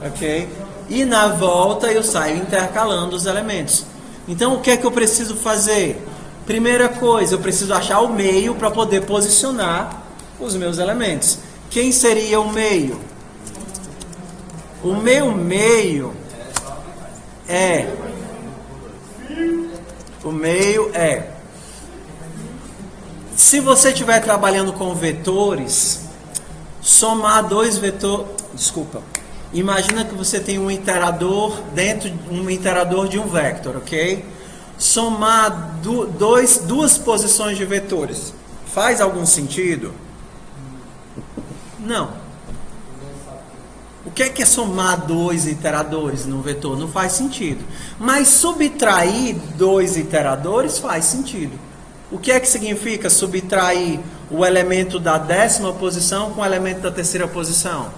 Ok? E na volta eu saio intercalando os elementos. Então o que é que eu preciso fazer? Primeira coisa, eu preciso achar o meio para poder posicionar os meus elementos. Quem seria o meio? O meu meio é... Se você estiver trabalhando com vetores, somar 2 vetores... Desculpa. Imagina que você tem um iterador dentro de um iterador de um vector, ok? Somar duas posições de vetores. Faz algum sentido? Não. O que é somar 2 iteradores num vetor? Não faz sentido. Mas subtrair 2 iteradores faz sentido. O que é que significa subtrair o elemento da 10ª posição com o elemento da 3ª posição?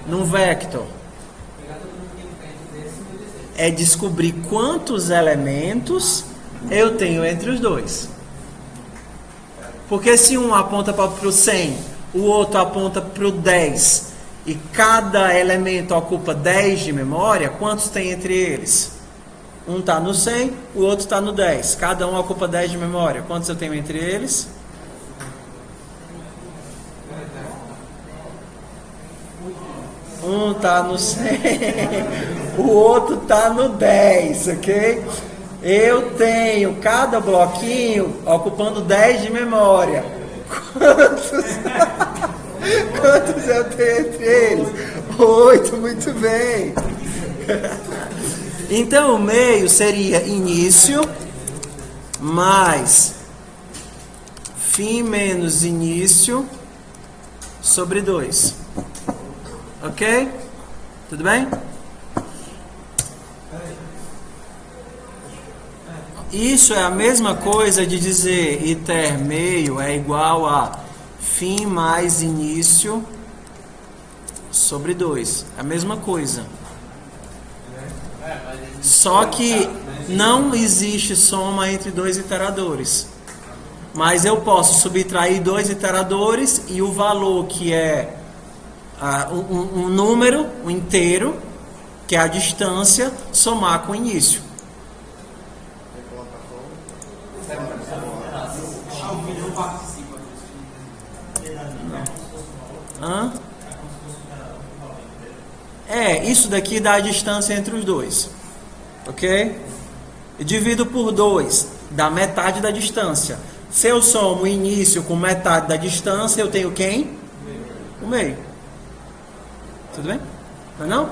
Num vector. É descobrir quantos elementos eu tenho entre os dois. Porque se um aponta para o 100, o outro aponta para o 10, e cada elemento ocupa 10 de memória, quantos tem entre eles? Um está no 100, o outro está no 10. Cada um ocupa 10 de memória. Quantos eu tenho entre eles? Um está no 100, o outro está no 10, ok? Eu tenho cada bloquinho ocupando 10 de memória. Quantos eu tenho entre eles? 8, muito bem. Então o meio seria início mais fim menos início sobre 2. Ok? Tudo bem? Isso é a mesma coisa de dizer iter meio é igual a fim mais início sobre 2. É a mesma coisa. Só que não existe soma entre 2 iteradores. Mas eu posso subtrair 2 iteradores e o valor que é um número, um inteiro, que é a distância, somar com o início. Hã? Isso daqui dá a distância entre os dois. Ok? Eu divido por 2, dá metade da distância. Se eu somo o início com metade da distância, eu tenho quem? O meio. Tudo bem? Não?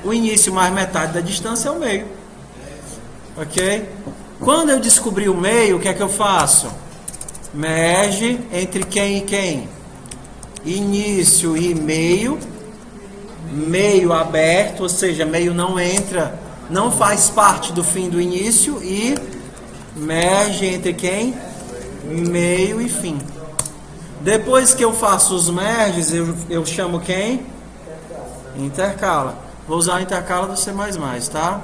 O início mais metade da distância é o meio. Ok? Quando eu descobri o meio, o que é que eu faço? Merge entre quem e quem? Início e meio. Meio aberto, ou seja, meio não entra, não faz parte do fim do início, e merge entre quem? Meio e fim. Depois que eu faço os merges, eu chamo quem? Intercala. Vou usar o intercala do C++, tá?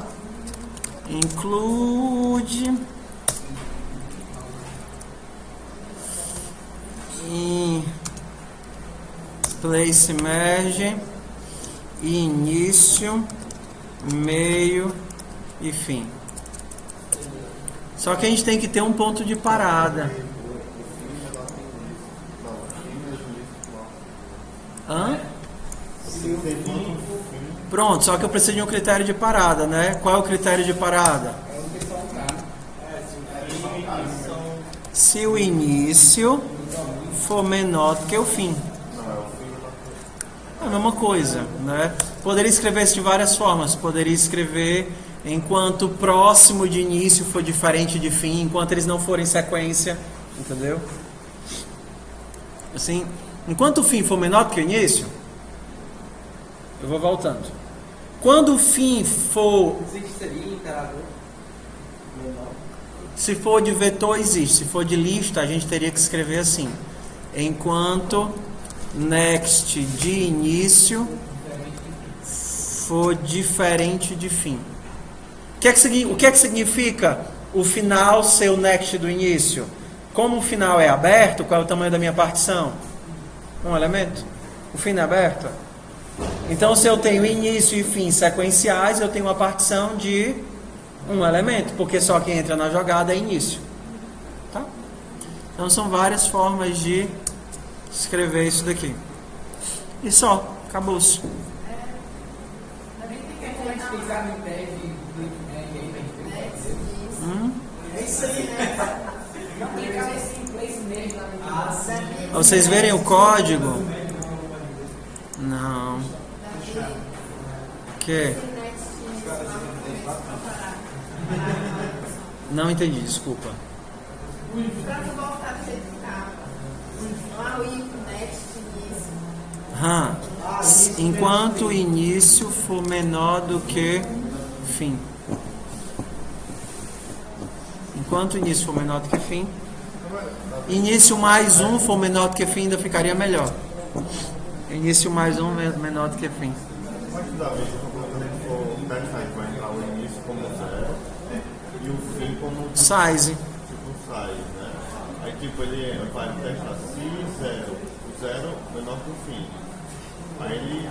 Include in place merge início, meio e fim. Só que a gente tem que ter um ponto de parada. Hã? Pronto, só que eu preciso de um critério de parada, né? Qual é o critério de parada? Se o início for menor do que o fim. É a mesma coisa, né? Poderia escrever isso de várias formas. Poderia escrever enquanto próximo de início for diferente de fim, enquanto eles não forem sequência, entendeu? Assim, enquanto o fim for menor do que o início, eu vou voltando. Quando o fim for... Seria imperador? Se for de vetor, existe. Se for de lista, a gente teria que escrever assim. Enquanto next de início for diferente de fim. O que é que significa o final ser o next do início? Como o final é aberto, qual é o tamanho da minha partição? Um elemento. O fim é aberto. Então, se eu tenho início e fim sequenciais, eu tenho uma partição de um elemento, porque só quem entra na jogada é início. Tá? Então, são várias formas de escrever isso daqui. E só, acabou-se. Pra vocês verem o código? Não. Que? Não entendi, desculpa. Pra não voltar do jeito que estava. Lá o if, next, início. Enquanto o início for menor do que fim. Enquanto o início for menor do que fim. Início mais 1 for menor do que fim, ainda ficaria melhor. Início mais 1 menor do que fim. Mas da vez, quando a gente for testar, vai entrar o início como 0 e o fim como Size. tipo size, né? Aí tipo ele vai testar se 0, o 0 menor que o fim. Aí ele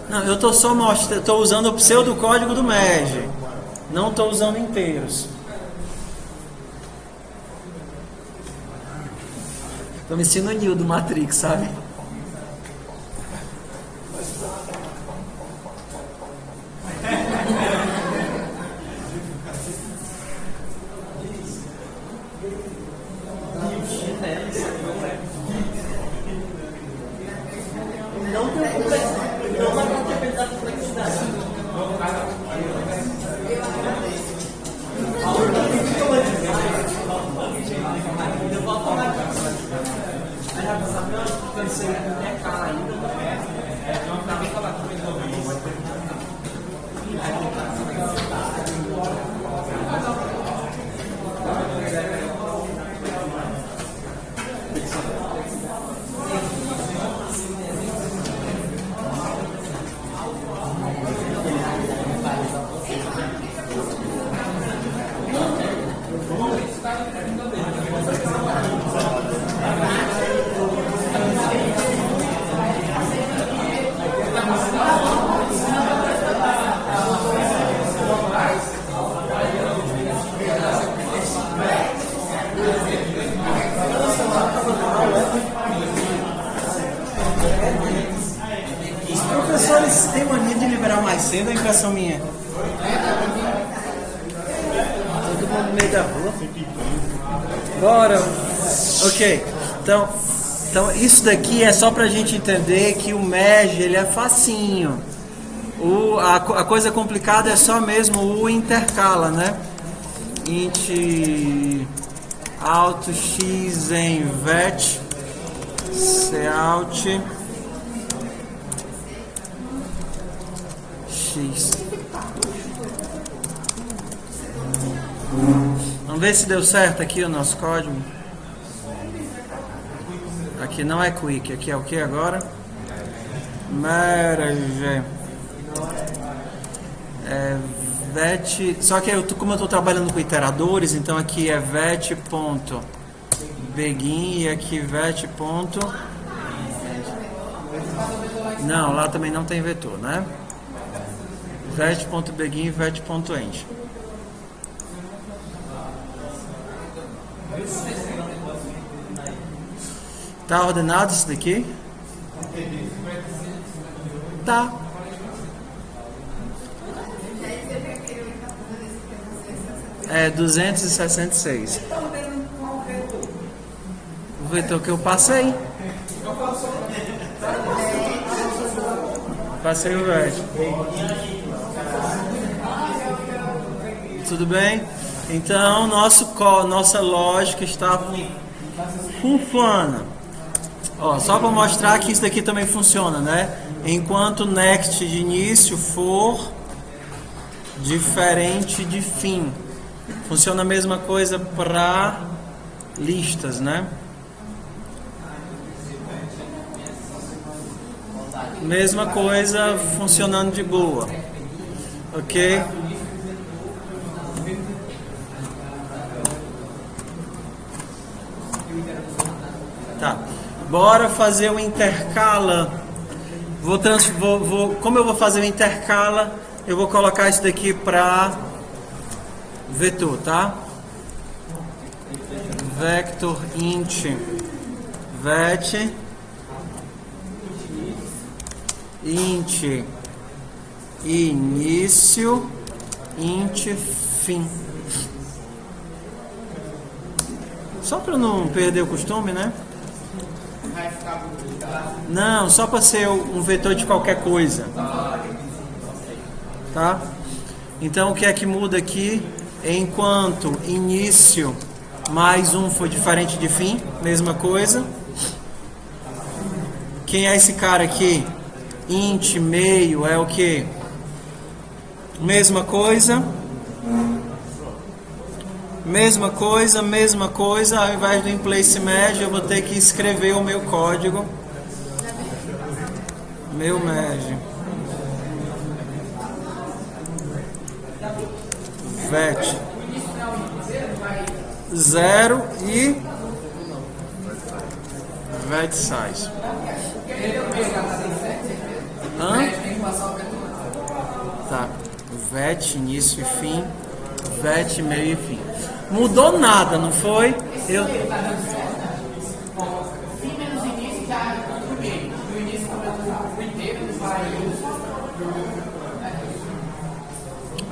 Não, eu estou só mostrando, estou usando o pseudocódigo do merge. Não estou usando inteiros. Estou me sentindo o Neo do Matrix, sabe? Tem mania de liberar mais cedo, a impressão minha. Todo mundo no meio da rua. Bora. Ok. Então isso daqui é só pra gente entender que o merge ele é facinho. A coisa complicada é só mesmo o intercala, né? Int auto x em vet cout x. Vamos ver se deu certo aqui o nosso código. aqui não é quick, aqui é o que agora? Merge. Vet, só que como eu estou trabalhando com iteradores, então aqui é vet.begin e aqui vet. Não, lá também não tem vetor, né? Vet.begin e vet.end. Tá ordenado isso daqui? Tá. É 266. O vetor que eu passei. Passei o vet. Tudo bem? Então, nossa lógica está funcionando. Ó, só para mostrar que isso daqui também funciona, né? Enquanto next de início for diferente de fim. Funciona a mesma coisa para listas, né? Mesma coisa funcionando de boa. Ok? Tá. Bora fazer o intercala. Como eu vou fazer o intercala, eu vou colocar isso daqui para vetor, tá? Vector int vet int início int fim. Só para não perder o costume, né? Não, só para ser um vetor de qualquer coisa. Tá? Então o que é que muda aqui? Enquanto início mais um for diferente de fim, mesma coisa. Quem é esse cara aqui? Int meio é o que? Mesma coisa. Mesma coisa, mesma coisa. Ao invés do in place merge, eu vou ter que escrever o meu código. Meu merge. Vet 0 e vet size. Tá. Vet início e fim. Vet meio e fim. Mudou nada, não foi?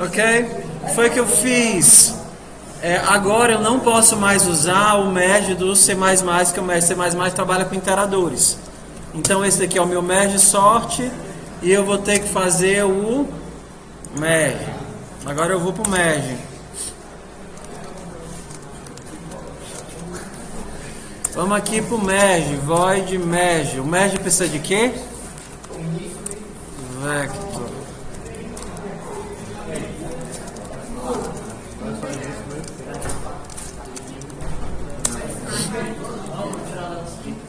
Ok? Foi que eu fiz. Agora eu não posso mais usar o merge do C++, que o merge C++ trabalha com iteradores. Então esse daqui é o meu merge sort e eu vou ter que fazer o merge. Agora eu vou para o merge. Vamos aqui para o merge, void merge. O merge precisa de quê? Vector.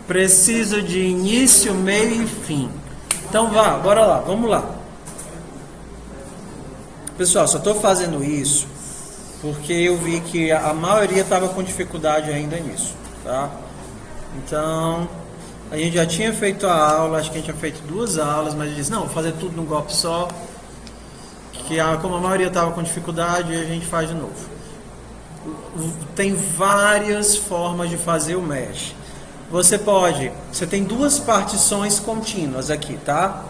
Preciso de início, meio e fim. Então bora lá, vamos lá. Pessoal, só estou fazendo isso porque eu vi que a maioria estava com dificuldade ainda nisso, tá? Então, a gente já tinha feito a aula, acho que a gente tinha feito 2 aulas, mas eu disse, não, vou fazer tudo num golpe só, como a maioria estava com dificuldade, a gente faz de novo. Tem várias formas de fazer o mesh. Você tem 2 partições contínuas aqui, tá?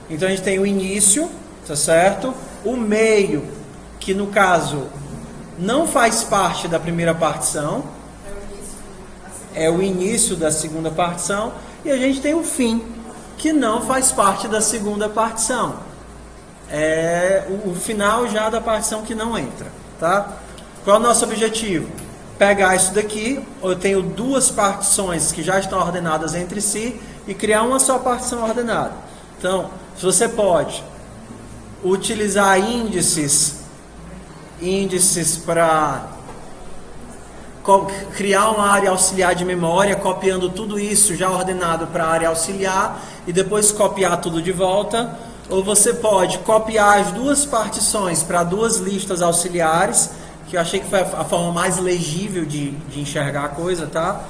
Então a gente tem o início, tá certo? O meio, que no caso não faz parte da primeira partição, é o início da segunda partição, e a gente tem o fim, que não faz parte da segunda partição. É o final já da partição que não entra, tá? Qual é o nosso objetivo? Pegar isso daqui, eu tenho 2 partições que já estão ordenadas entre si e criar uma só partição ordenada. Então, você pode utilizar índices para criar uma área auxiliar de memória, copiando tudo isso já ordenado para a área auxiliar e depois copiar tudo de volta. Ou você pode copiar as duas partições para duas listas auxiliares, que eu achei que foi a forma mais legível de enxergar a coisa, tá?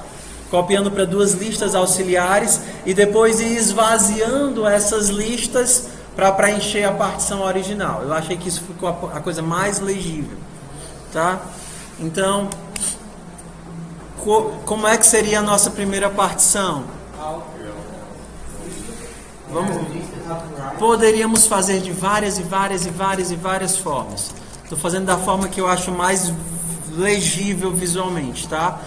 Copiando para duas listas auxiliares e depois ir esvaziando essas listas para preencher a partição original. Eu achei que isso ficou a coisa mais legível, tá? Então, como é que seria a nossa primeira partição? Poderíamos fazer de várias formas. Estou fazendo da forma que eu acho mais legível visualmente, tá?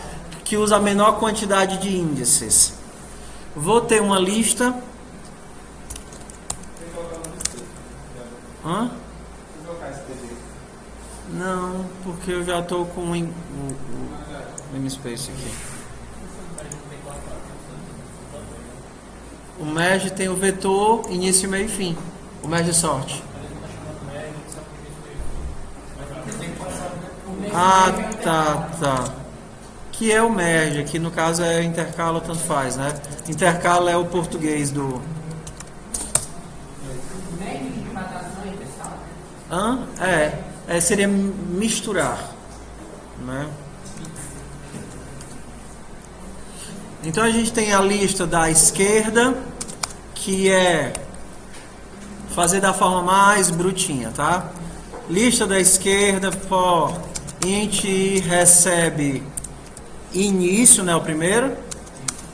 Que usa a menor quantidade de índices. Vou ter uma lista. Hã? Não, porque eu já estou com o namespace aqui. O merge tem o vetor, início, meio e fim. O merge sort. Ah, tá. Que é o merge, que no caso é intercala, tanto faz, né? Intercala é o português do... Merge de implantação é pessoal? Seria misturar, né? Então a gente tem a lista da esquerda, que é fazer da forma mais brutinha, tá? Lista da esquerda for int recebe início, né, o primeiro,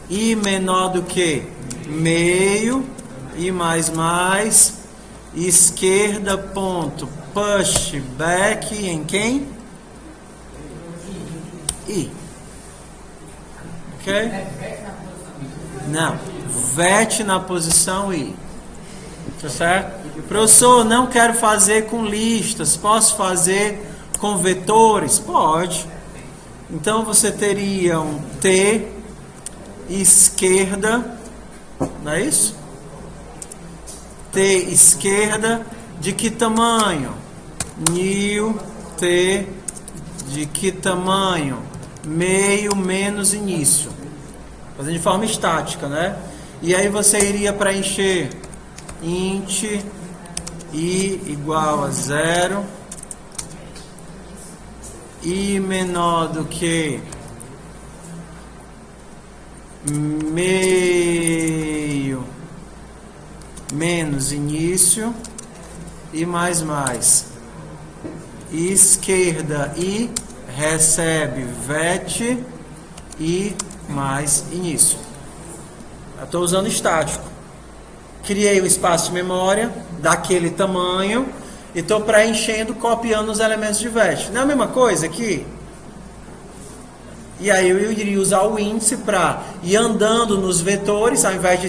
e menor do que meio, e mais, esquerda ponto push back em quem? I. Ok? Não, vet na posição I. Tá certo? Professor, não quero fazer com listas, posso fazer com vetores? Pode. Então você teria um T esquerda, não é isso? T esquerda de que tamanho? New T de que tamanho? Meio menos início. Fazendo de forma estática, né? E aí você iria preencher int I igual a 0, I menor do que meio menos início e mais. Esquerda I recebe vet e mais início. Eu estou usando estático. Criei o espaço de memória daquele tamanho e estou preenchendo, copiando os elementos de vet. Não é a mesma coisa aqui? E aí eu iria usar o índice para ir andando nos vetores, ao invés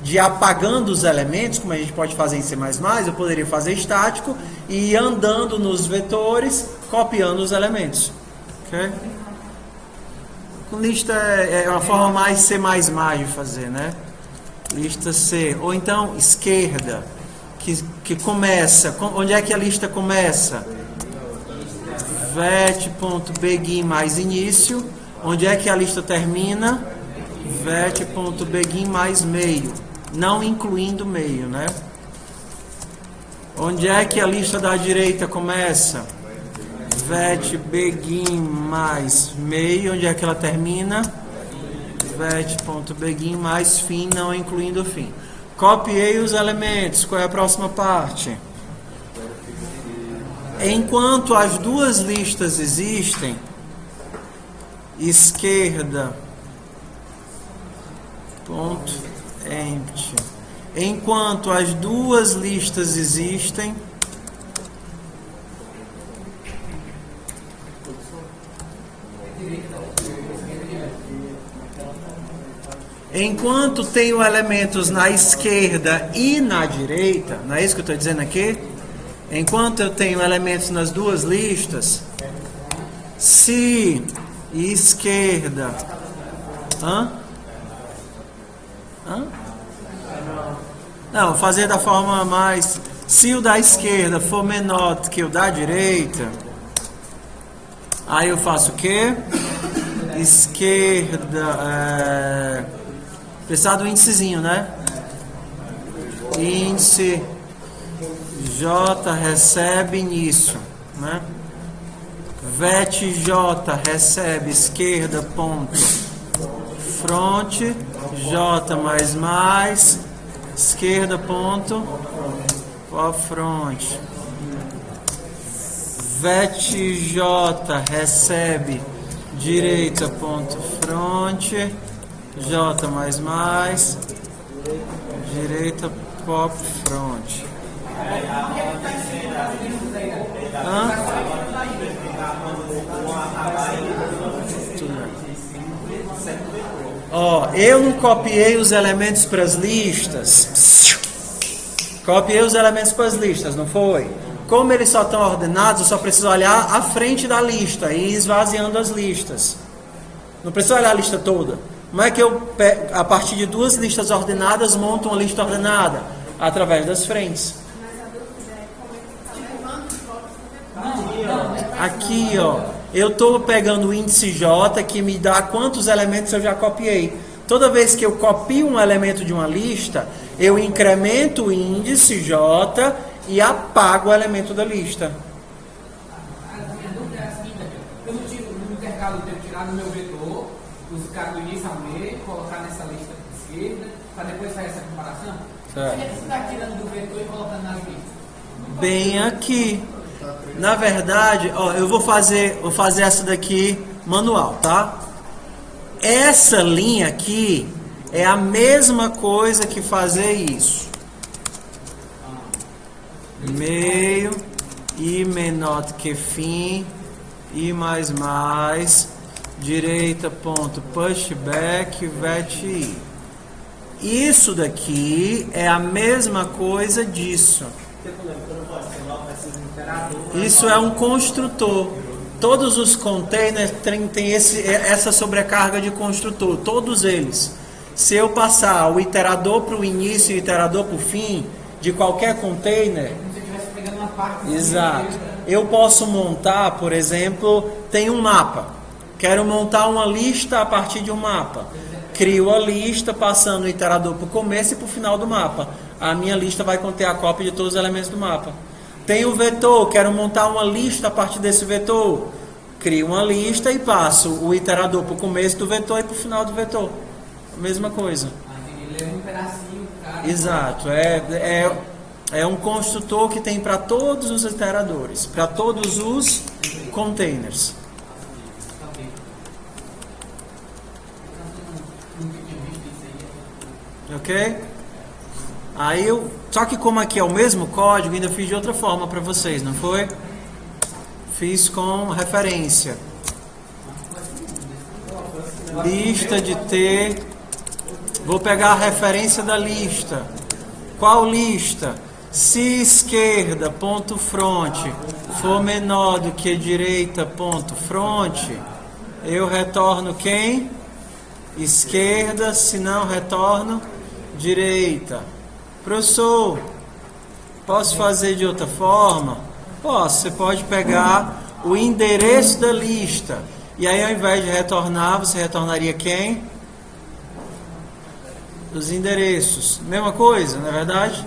de ir apagando os elementos, como a gente pode fazer em C++, eu poderia fazer estático e ir andando nos vetores, copiando os elementos. Ok? Com lista é uma forma mais C++ de fazer, né? Lista C. Ou então esquerda, que começa. Onde é que a lista começa? vet.begin mais início. Onde é que a lista termina? vet.begin mais meio. Não incluindo meio, né? Onde é que a lista da direita começa? vet.begin mais meio. Onde é que ela termina? vet.begin mais fim, não incluindo o fim. Copiei os elementos. Qual é a próxima parte? Enquanto as duas listas existem, esquerda ponto empty. Enquanto as duas listas existem, enquanto tenho elementos na esquerda e na direita, não é isso que eu estou dizendo aqui? Enquanto eu tenho elementos nas duas listas, se esquerda... Não, fazer da forma mais... Se o da esquerda for menor do que o da direita, aí eu faço o quê? esquerda, precisar do índicezinho, né? Índice J recebe nisso, né? Vet J recebe esquerda ponto front J esquerda ponto front. Vet J recebe direita ponto front J direita pop front. Ó, eu não copiei os elementos para as listas. Copiei os elementos para as listas, não foi? Como eles só estão ordenados, eu só preciso olhar a frente da lista e ir esvaziando as listas. Não preciso olhar a lista toda. Como é que eu, a partir de duas listas ordenadas, monto uma lista ordenada? Através das frentes. Aqui, ó, eu estou pegando o índice J, que me dá quantos elementos eu já copiei. Toda vez que eu copio um elemento de uma lista, eu incremento o índice J e apago o elemento da lista. A minha dúvida é a seguinte: eu não tiro no intervalo, eu tenho que tirar do meu vetor, os caras do início ao meio, colocar nessa lista esquerda, para depois fazer essa comparação? Certo. Você está tirando do vetor e colocando nas listas? Bem aqui. Na verdade, ó, eu vou fazer essa daqui manual, tá? Essa linha aqui é a mesma coisa que fazer isso. Meio, I menor do que fim, I mais, direita ponto pushback, vet I. Isso daqui é a mesma coisa disso. Isso é um construtor. Todos os containers têm essa sobrecarga de construtor, todos eles. Se eu passar o iterador para o início e o iterador para o fim de qualquer container, Como se eu estivesse pegando uma parte. exato. Eu posso montar, por exemplo, tem um mapa. Quero montar uma lista a partir de um mapa. Crio a lista passando o iterador para o começo e para o final do mapa. A minha lista vai conter a cópia de todos os elementos do mapa. Tem o vetor, quero montar uma lista a partir desse vetor. Crio uma lista e passo o iterador para o começo do vetor e para o final do vetor. Mesma coisa. Ele leva um pedacinho, cara. Exato. É um construtor que tem para todos os iteradores, para todos os containers. Ok? Só que como aqui é o mesmo código, ainda fiz de outra forma para vocês, não foi? Fiz com referência. Lista de T. Vou pegar a referência da lista. Qual lista? Se esquerda, ponto front, for menor do que direita, ponto front, eu retorno quem? Esquerda, se não retorno direita. Professor, posso fazer de outra forma? Posso. Você pode pegar o endereço da lista e aí ao invés de retornar, você retornaria quem? Os endereços. Mesma coisa, não é verdade?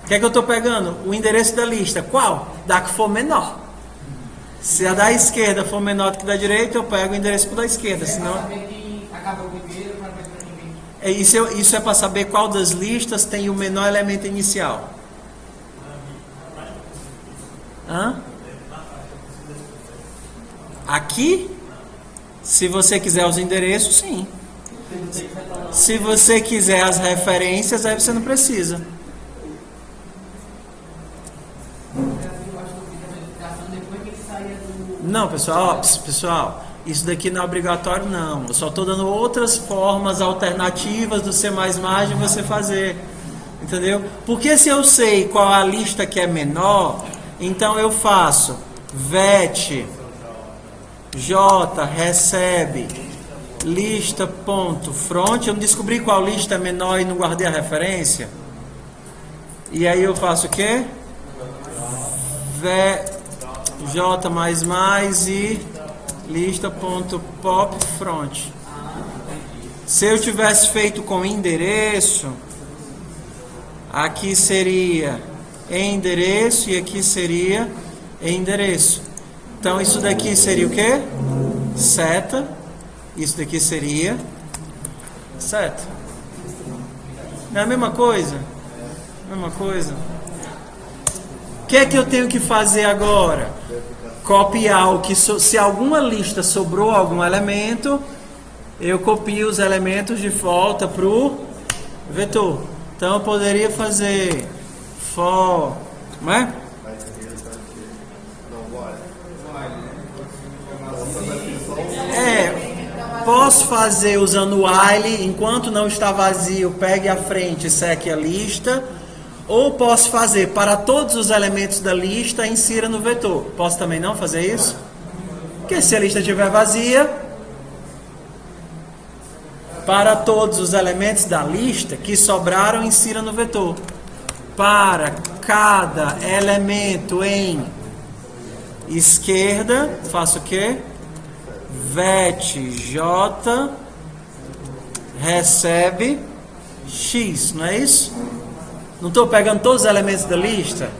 O que é que eu estou pegando? O endereço da lista. Qual? Da que for menor. Se a da esquerda for menor do que da direita, eu pego o endereço da esquerda. Senão... Acabou primeiro para ver para quem vem. Isso é para saber qual das listas tem o menor elemento inicial. Aqui, se você quiser os endereços, sim. Se você quiser as referências, aí você não precisa. Não, pessoal, isso daqui não é obrigatório, não. Eu só estou dando outras formas alternativas do C++ de você fazer. Entendeu? Porque se eu sei qual a lista que é menor, então eu faço vet J recebe lista ponto front. Eu não descobri qual lista é menor e não guardei a referência. E aí eu faço o quê? J e lista.popfront. Se eu tivesse feito com endereço, aqui seria endereço e aqui seria endereço. Então isso daqui seria o quê? Seta. Isso daqui seria seta. Não é a mesma coisa? Mesma coisa. O que é que eu tenho que fazer agora? Copiar o que se alguma lista sobrou algum elemento, eu copio os elementos de volta para o vetor. Então eu poderia fazer for, não é? Posso fazer usando o while, enquanto não está vazio, pegue a frente e seque a lista. Ou posso fazer para todos os elementos da lista, insira no vetor. Posso também não fazer isso? Porque se a lista estiver vazia, para todos os elementos da lista que sobraram, insira no vetor. Para cada elemento em esquerda, faço o quê? Vet J recebe X, não é isso? Não estou pegando todos os elementos da lista?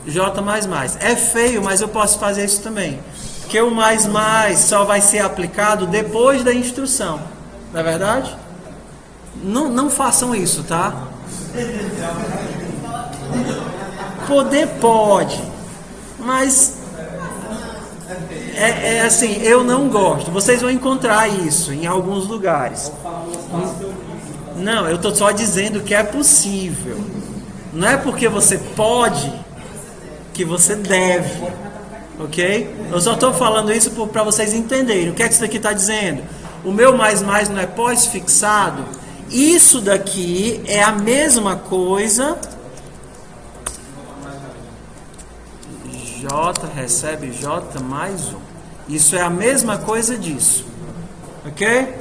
J mais mais. É feio, mas eu posso fazer isso também. Porque o mais mais só vai ser aplicado depois da instrução. Não é verdade? Não façam isso, tá? Poder pode. Mas é assim, eu não gosto. Vocês vão encontrar isso em alguns lugares. Não, eu estou só dizendo que é possível. Não é porque você pode que você deve. Ok? Eu só estou falando isso para vocês entenderem. O que é que isso daqui está dizendo? O meu mais mais não é pós-fixado. Isso daqui é a mesma coisa. J recebe J mais 1. Isso é a mesma coisa disso. Ok?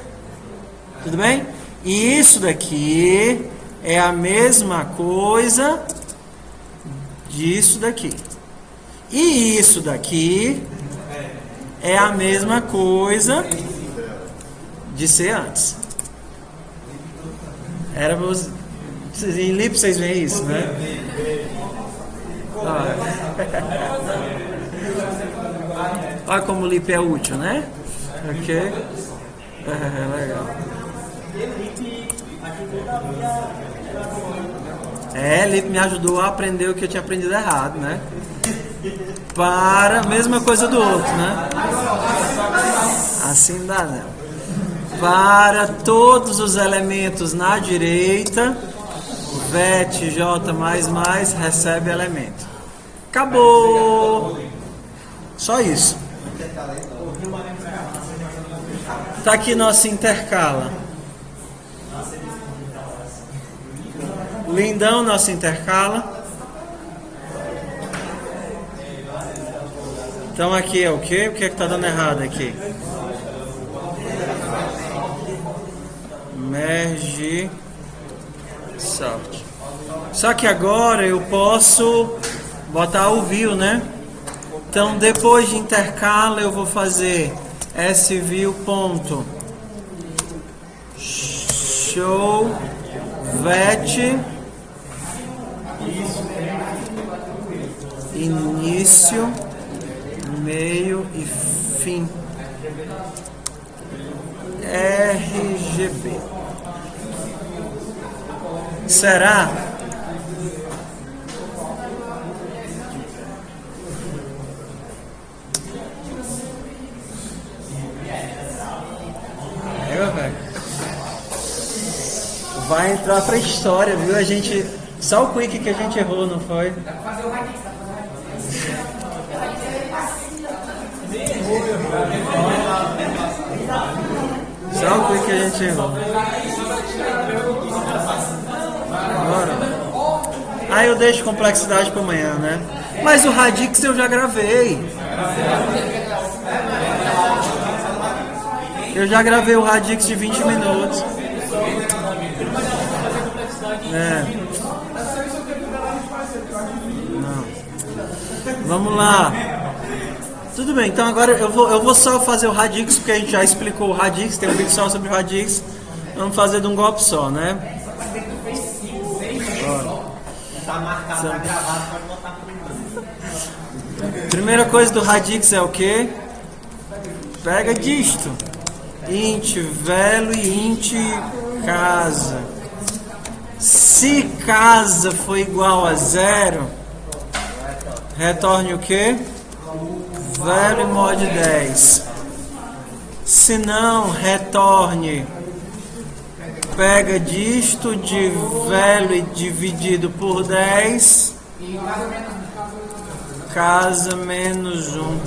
Tudo bem? E isso daqui é a mesma coisa disso daqui. E isso daqui é a mesma coisa de ser antes. Era pra vocês, em LIP vocês veem isso, né? Olha como o LIP é útil, né? Ok? Legal. LIP me ajudou a aprender o que eu tinha aprendido errado, né? Para a mesma coisa do outro, né? Assim dá, né? Para todos os elementos na direita, vet J mais mais recebe elemento. Acabou! Só isso. Tá aqui nosso intercala. Lindão, nosso intercala. Então aqui é o quê? O que é que tá dando errado aqui? Merge sort. Só que agora eu posso botar o view, né? Então depois de intercala eu vou fazer sview ponto show vet início, meio e fim. RGB. Será? Vai entrar pra história, viu? A gente. Só o quick que a gente errou, não foi? Só o quick que a gente errou. Agora. Aí eu deixo complexidade para amanhã, né? Mas o Radix eu já gravei. Eu já gravei o Radix de 20 minutos. Não. Vamos lá. Tudo bem, então agora eu vou só fazer o radix, porque a gente já explicou o radix, tem um vídeo só sobre o radix. Vamos fazer de um golpe só, né? Tá marcado, tá gravado, pode botar por Primeira coisa do radix é o que? Pega disto. Int velo e int casa. Se casa for igual a 0, retorne o que? Velo e mod 10. Se não, retorne. Pega disto de velo e dividido por 10. Casa menos 1.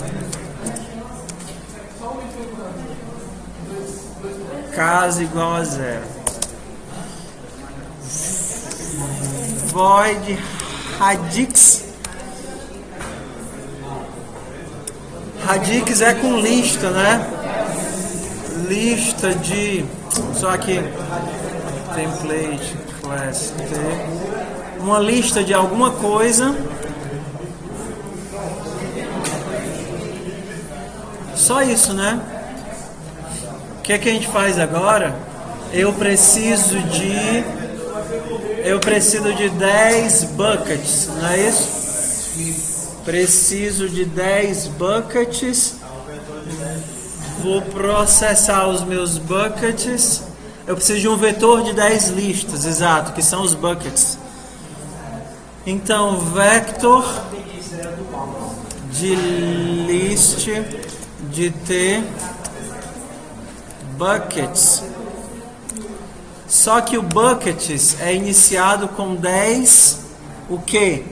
Casa igual a 0. Void radix. Radix é com lista, né? Lista de... Só aqui. Template, class, T. Uma lista de alguma coisa. Só isso, né? O que é que a gente faz agora? Eu preciso de 10 buckets, não é isso? Preciso de 10 buckets. Vou processar os meus buckets. Eu preciso de um vetor de 10 listas, exato, que são os buckets. Então, vector de list de T buckets. Só que o buckets é iniciado com 10, o quê?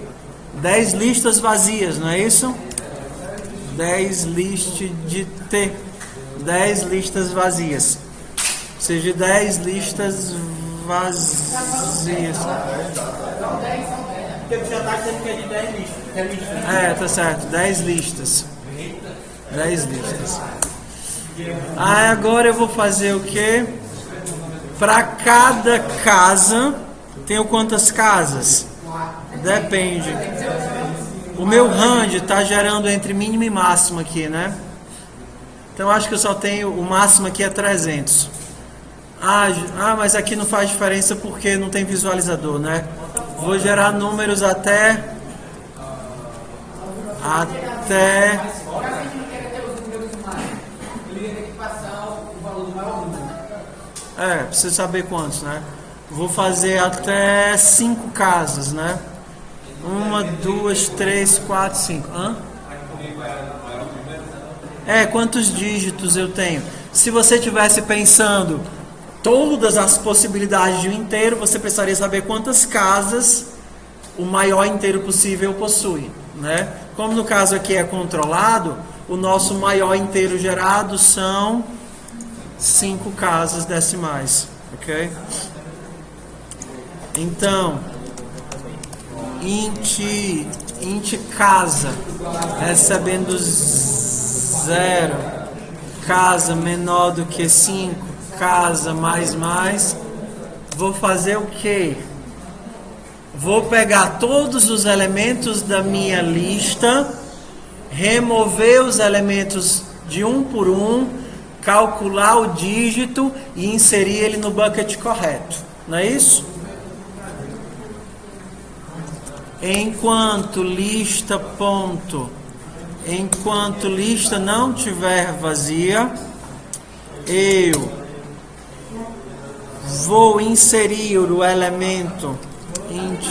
10 listas vazias, não é isso? 10 list de T, 10 listas vazias. Ou seja, 10 listas vazias. Porque já está dizendo que é de 10 listas. É, tá certo, 10 listas. 10 listas. Aí agora eu vou fazer o quê? Para cada casa, tenho quantas casas? Depende. O meu range está gerando entre mínimo e máximo aqui, né? Então acho que eu só tenho, o máximo aqui é 300. Mas aqui não faz diferença porque não tem visualizador, né? Vou gerar números até preciso saber quantos, né? Vou fazer até 5 casas, né? 1, 2, 3, 4, 5. Quantos dígitos eu tenho? Se você estivesse pensando todas as possibilidades de um inteiro, você precisaria saber quantas casas o maior inteiro possível possui, né? Como no caso aqui é controlado, o nosso maior inteiro gerado são 5 casas decimais, ok? Então, int casa recebendo 0, casa menor do que 5, casa mais, vou fazer o que? Vou pegar todos os elementos da minha lista, remover os elementos de um por um, calcular o dígito e inserir ele no bucket correto, não é isso? Enquanto lista não tiver vazia, eu vou inserir o elemento int.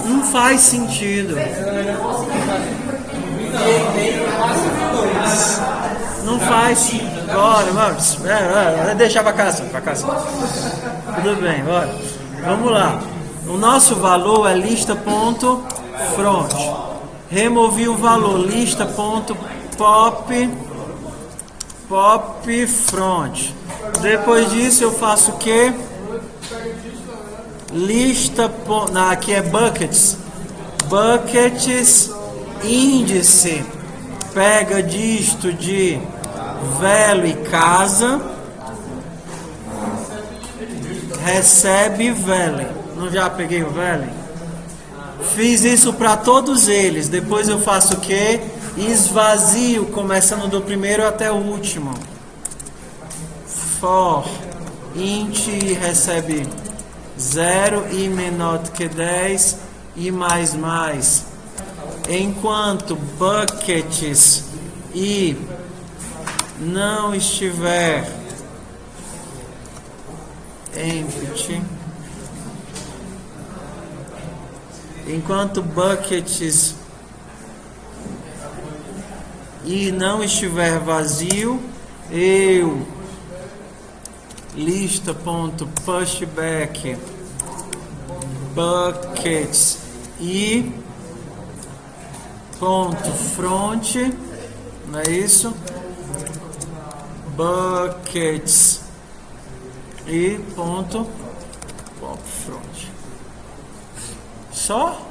Não faz sentido. Não faz. Bora, vamos. Deixar pra casa. Tudo bem, bora. Vamos lá. O nosso valor é lista.front. Removi o valor lista.pop front. Depois disso eu faço o que? Lista. Aqui é buckets índice pega disto de velo e casa, recebe vele. Não já peguei o vele? Fiz isso para todos eles. Depois eu faço o quê? Esvazio, começando do primeiro até o último. For int recebe 0 e menor do que 10 e mais. Enquanto buckets e não estiver empty, enquanto buckets e não estiver vazio, eu lista.pushback buckets e ponto front, não é isso? Buckets e ponto pop front. Só?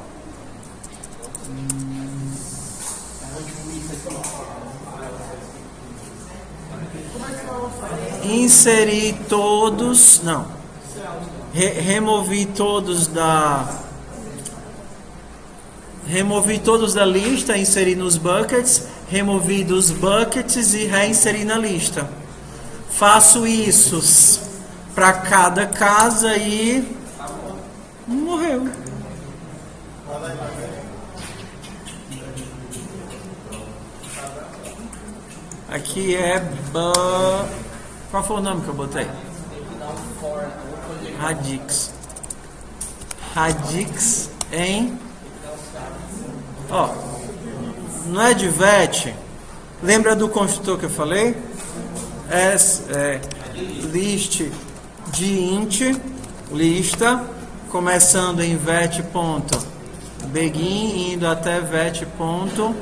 Inserir todos, não. Removi todos da lista, inserir nos buckets, removi dos buckets e reinserir na lista. Faço isso para cada casa e morreu. Aqui é qual foi o nome que eu botei? Radix em não é de vet. Lembra do construtor que eu falei? List de int, lista, começando em vet.begin, indo até vet.end.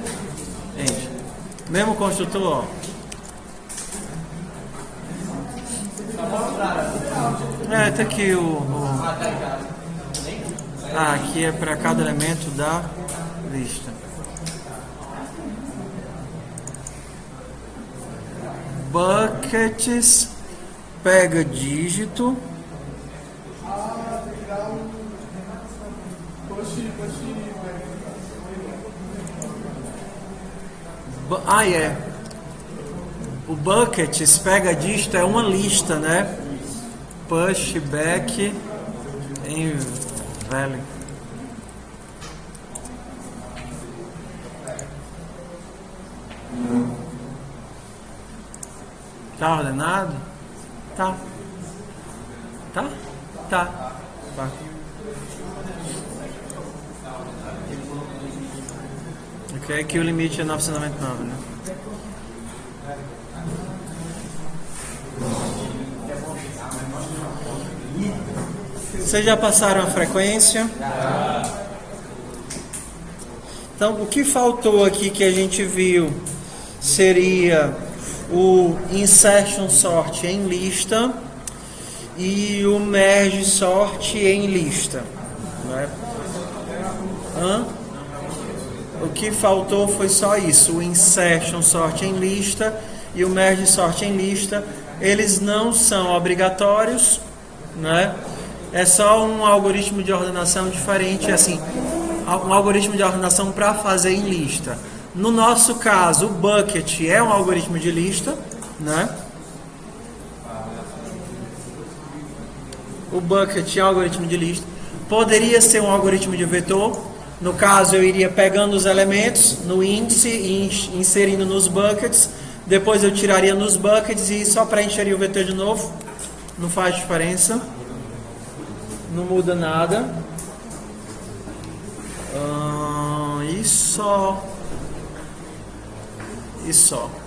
Mesmo construtor, tá aqui aqui é para cada elemento da lista. Buckets pega dígito. O buckets pega dígito é uma lista, né? Pushback em value. Tá ordenado? Tá. Ok, aqui o limite é 999, né? Vocês já passaram a frequência? Então, o que faltou aqui que a gente viu seria o insertion sort em lista e o merge sort em lista, né? O que faltou foi só isso, o insertion sort em lista e o merge sort em lista. Eles não são obrigatórios, né? É só um algoritmo de ordenação diferente, assim, um algoritmo de ordenação para fazer em lista. No nosso caso, o bucket é um algoritmo de lista, né? O bucket é um algoritmo de lista. Poderia ser um algoritmo de vetor. No caso, eu iria pegando os elementos no índice e inserindo nos buckets. Depois eu tiraria nos buckets e só preencheria o vetor de novo. Não faz diferença. Não muda nada. E só.